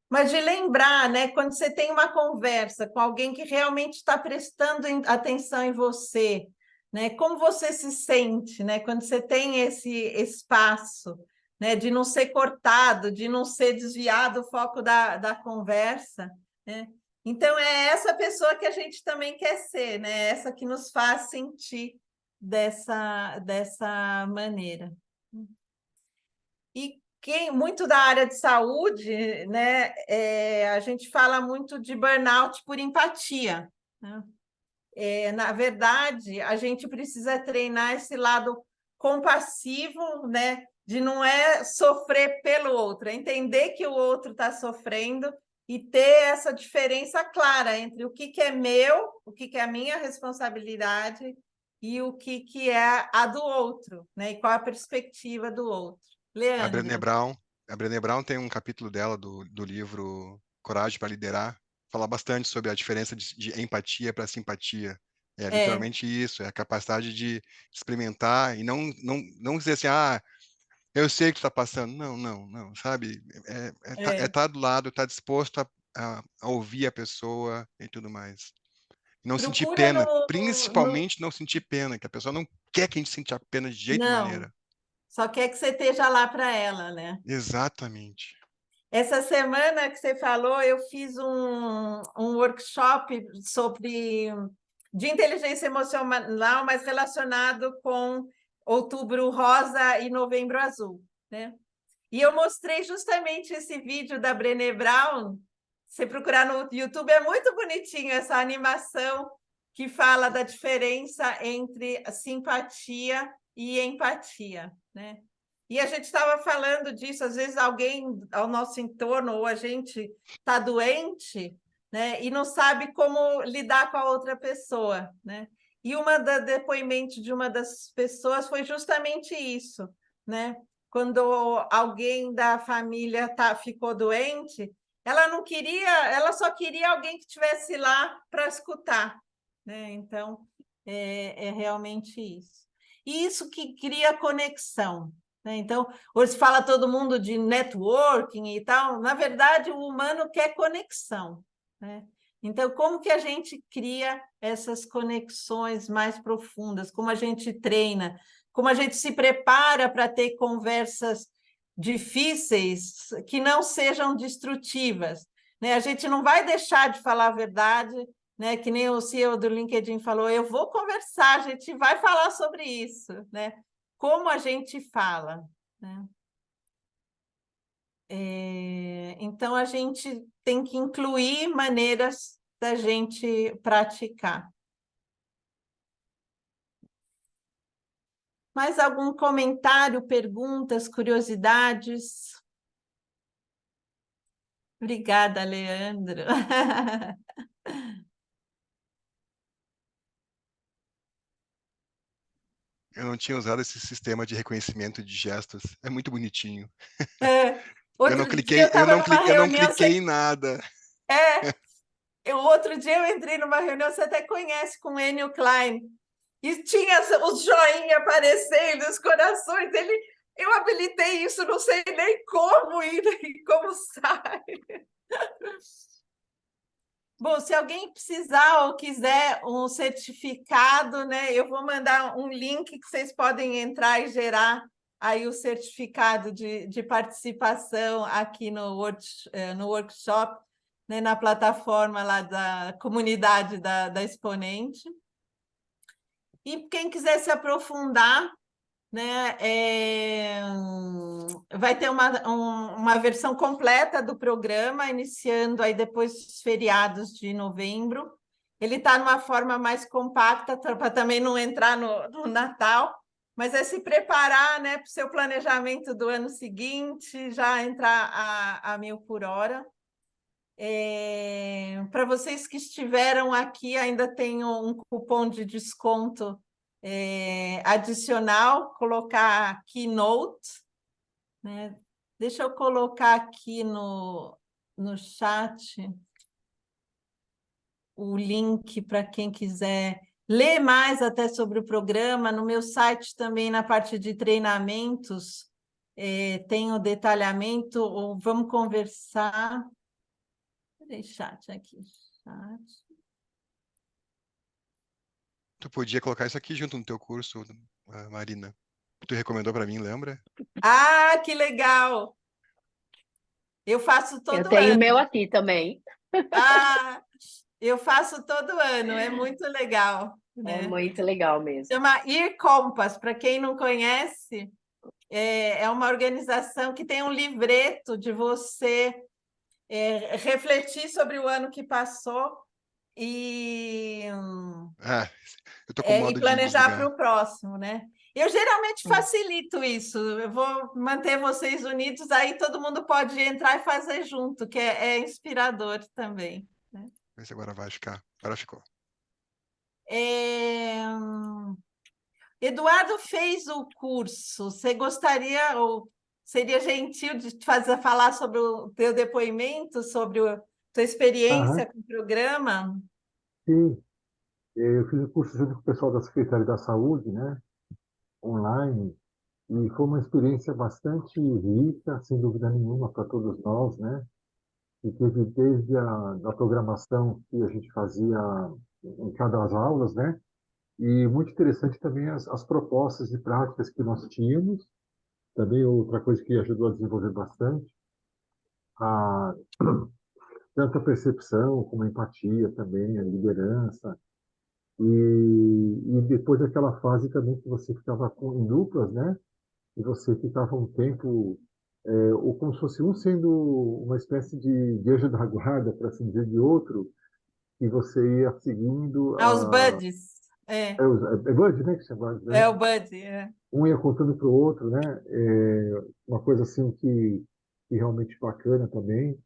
mas de lembrar, né, quando você tem uma conversa com alguém que realmente está prestando atenção em você, né, como você se sente, né, quando você tem esse espaço, né, de não ser cortado, de não ser desviado o foco da conversa, né? Então, é essa pessoa que a gente também quer ser, né, essa que nos faz sentir dessa maneira. E muito da área de saúde, né, a gente fala muito de burnout por empatia, né? Na verdade, a gente precisa treinar esse lado compassivo, né, de não sofrer pelo outro, é entender que o outro está sofrendo e ter essa diferença clara entre o que é meu, o que é a minha responsabilidade e o que é a do outro, né, e qual a perspectiva do outro. A Brené Leandro. Brown, a Brené Brown tem um capítulo dela do livro Coragem para Liderar, fala bastante sobre a diferença de empatia para simpatia. É literalmente isso, é a capacidade de experimentar e não dizer assim, eu sei o que tu está passando. Não, sabe? É estar do lado, estar disposto a ouvir a pessoa e tudo mais. Não sentir Procura pena, principalmente não sentir pena, que a pessoa não quer que a gente sinta pena de jeito e Não, maneira. só quer que você esteja lá para ela, né? Exatamente. Essa semana que você falou, eu fiz um workshop de inteligência emocional, mas relacionado com Outubro Rosa e Novembro Azul, né? E eu mostrei justamente esse vídeo da Brené Brown. Se procurar no YouTube, é muito bonitinho essa animação que fala da diferença entre simpatia e empatia, né? E a gente estava falando disso, às vezes alguém ao nosso entorno ou a gente está doente, né, e não sabe como lidar com a outra pessoa, né? E depoimento de uma das pessoas foi justamente isso, né? Quando alguém da família ficou doente, ela não queria, ela só queria alguém que estivesse lá para escutar, né? Então, é realmente isso. E isso que cria conexão, né? Então, hoje se fala todo mundo de networking e tal, na verdade, o humano quer conexão, né? Então, como que a gente cria essas conexões mais profundas? Como a gente treina? Como a gente se prepara para ter conversas difíceis que não sejam destrutivas, né? A gente não vai deixar de falar a verdade, né? Que nem o CEO do LinkedIn falou, eu vou conversar, a gente vai falar sobre isso, né? Como a gente fala, né? Então, a gente tem que incluir maneiras da gente praticar. Mais algum comentário, perguntas, curiosidades? Obrigada, Leandro. Eu não tinha usado esse sistema de reconhecimento de gestos. É muito bonitinho. Outro dia eu estava numa Eu não reunião, cliquei em nada. outro dia eu entrei numa reunião, você até conhece, com o Enio Klein, e tinha os joinha aparecendo, os corações, eu habilitei isso, não sei nem como ir, nem como sai. Bom, se alguém precisar ou quiser um certificado, né, eu vou mandar um link que vocês podem entrar e gerar aí o certificado de participação aqui no workshop, né, na plataforma lá da comunidade da Exponente. E quem quiser se aprofundar, né, vai ter uma versão completa do programa, iniciando aí depois dos feriados de novembro. Ele está numa forma mais compacta, para também não entrar no Natal, mas é se preparar, né, para o seu planejamento do ano seguinte, já entrar a 1000 por hora. Para vocês que estiveram aqui, ainda tem um cupom de desconto adicional, colocar Keynote, né? Deixa eu colocar aqui no chat o link para quem quiser ler mais até sobre o programa. No meu site também, na parte de treinamentos, tem o detalhamento, ou vamos conversar. Peraí, chat aqui, chat. Tu podia colocar isso aqui junto no teu curso, Marina. Tu recomendou para mim, lembra? Ah, que legal! Eu faço Eu todo tenho o meu ano. aqui também. Ah, eu faço todo ano, é muito legal, É né? muito legal mesmo. Chama Ear Compass, para quem não conhece, é uma organização que tem um livreto de você refletir sobre o ano que passou e, Ah, eu tô com e modo de planejar para desligar. o próximo, né? Eu geralmente facilito isso, eu vou manter vocês unidos, aí todo mundo pode entrar e fazer junto, que é inspirador também, né? Vê se agora vai ficar. Agora ficou. É, Eduardo fez o curso. Você gostaria, ou seria gentil de falar sobre o teu depoimento, sobre a tua experiência Aham, com o programa? sim. Eu fiz o curso junto com o pessoal da Secretaria da Saúde, né? Online. E foi uma experiência bastante rica, sem dúvida nenhuma, para todos nós, né? E teve desde a programação que a gente fazia em cada das aulas, né? E muito interessante também as propostas e práticas que nós tínhamos. Também outra coisa que ajudou a desenvolver bastante, a, tanto a percepção como a empatia também, a liderança. E depois daquela fase também que você ficava em duplas, né? E você ficava um tempo, ou como se fosse um sendo uma espécie de anjo da guarda, para assim dizer, de outro, e você ia seguindo Aos buddies. É, é Bud, né, que chama, é né? o buddy. É. Um ia contando para o outro, né? Uma coisa assim que realmente bacana também.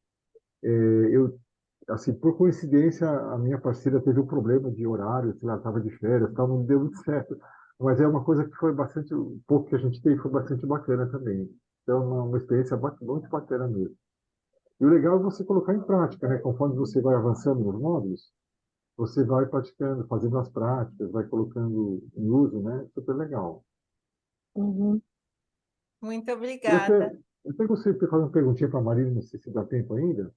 Eu, assim, por coincidência, a minha parceira teve um problema de horário, sei lá, estava de férias, tal, não deu muito certo. Mas é uma coisa que foi bastante, o pouco que a gente teve foi bastante bacana também. Então, uma experiência muito bacana mesmo. E o legal é você colocar em prática, né? Conforme você vai avançando nos módulos, você vai praticando, fazendo as práticas, vai colocando em uso, né? Super legal. Uhum. Muito Eu obrigada. até, eu até gostaria de fazer uma perguntinha para a Marina, não sei se dá tempo ainda.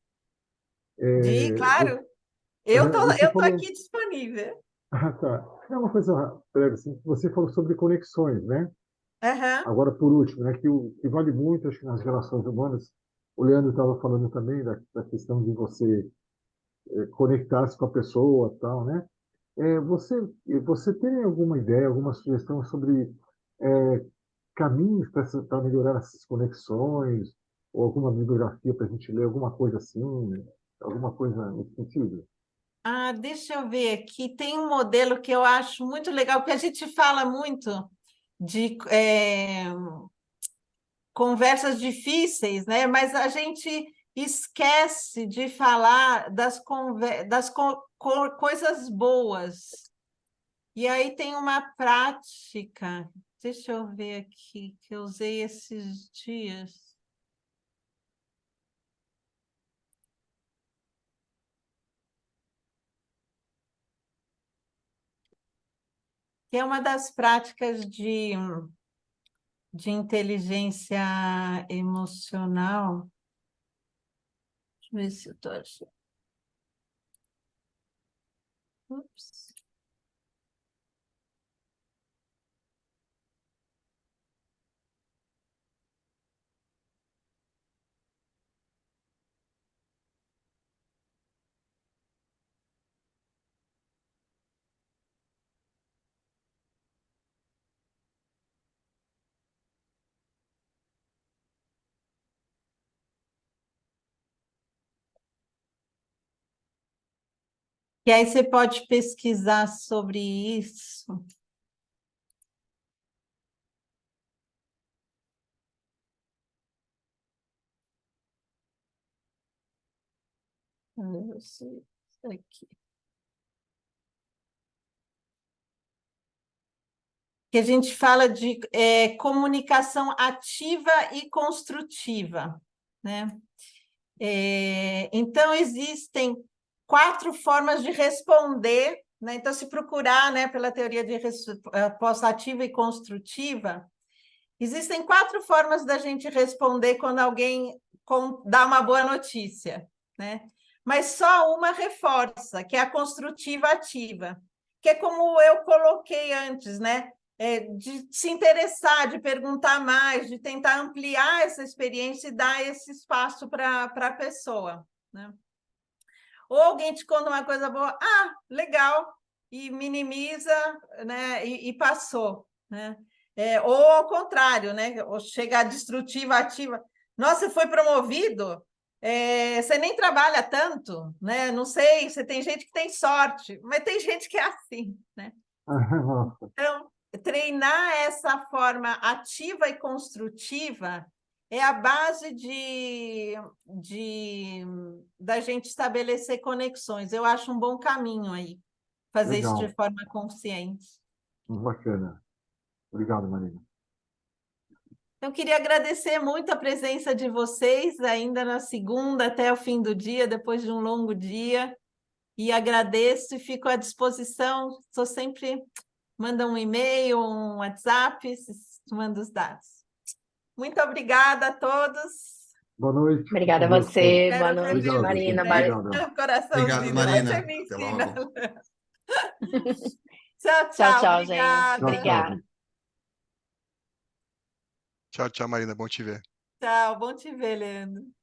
Claro, Você eu tô falou. aqui disponível. Ah, tá. É uma coisa breve, assim. Você falou sobre conexões, né? Aham. Agora, por último, né, que vale muito, acho que nas relações humanas, o Leandro estava falando também da questão de você conectar-se com a pessoa, tal, né? Você tem alguma ideia, alguma sugestão sobre é, caminhos para melhorar essas conexões, ou alguma bibliografia para a gente ler, alguma coisa assim, alguma coisa nesse sentido? Deixa eu ver aqui. Tem um modelo que eu acho muito legal, porque a gente fala muito de conversas difíceis, né? Mas a gente esquece de falar das coisas boas. E aí tem uma prática, deixa eu ver aqui, que eu usei esses dias. Que é uma das práticas de inteligência emocional. Deixa eu ver se eu estou achando. Ups. E aí você pode pesquisar sobre isso. Aqui. Que a gente fala de comunicação ativa e construtiva, né? Então, existem 4 formas de responder, né? Então, se procurar, né, pela teoria de resposta ativa e construtiva, existem 4 formas da gente responder quando alguém dá uma boa notícia, né? Mas só uma reforça, que é a construtiva ativa, que é como eu coloquei antes, né? De se interessar, de perguntar mais, de tentar ampliar essa experiência e dar esse espaço para a pessoa, né? Ou alguém te conta uma coisa boa, legal, e minimiza, né? E passou, né? Ou ao contrário, né? Ou chega a destrutiva, ativa. Nossa, você foi promovido? Você nem trabalha tanto, né? Não sei, você tem gente que tem sorte, mas tem gente que é assim, né? Então, treinar essa forma ativa e construtiva é a base da gente estabelecer conexões. Eu acho um bom caminho aí, fazer isso de Legal. forma consciente. Bacana. Obrigado, Marina. Eu queria agradecer muito a presença de vocês, ainda na segunda, até o fim do dia, depois de um longo dia. E agradeço e fico à disposição. Estou sempre... Manda um e-mail, um WhatsApp, manda os dados. Muito obrigada a todos. Boa noite. Obrigada a Com Deus, você. Espero Boa ter noite, Obrigado, Marina. gente. Obrigado. Coraçãozinho, Obrigado, depois Marina. você me Até ensina. logo. Tchau, Tchau, tchau. tchau, gente. Obrigada. Tchau, tchau, Obrigada. gente. Tchau, tchau, Marina. Bom te ver. Tchau, bom te ver, Leandro.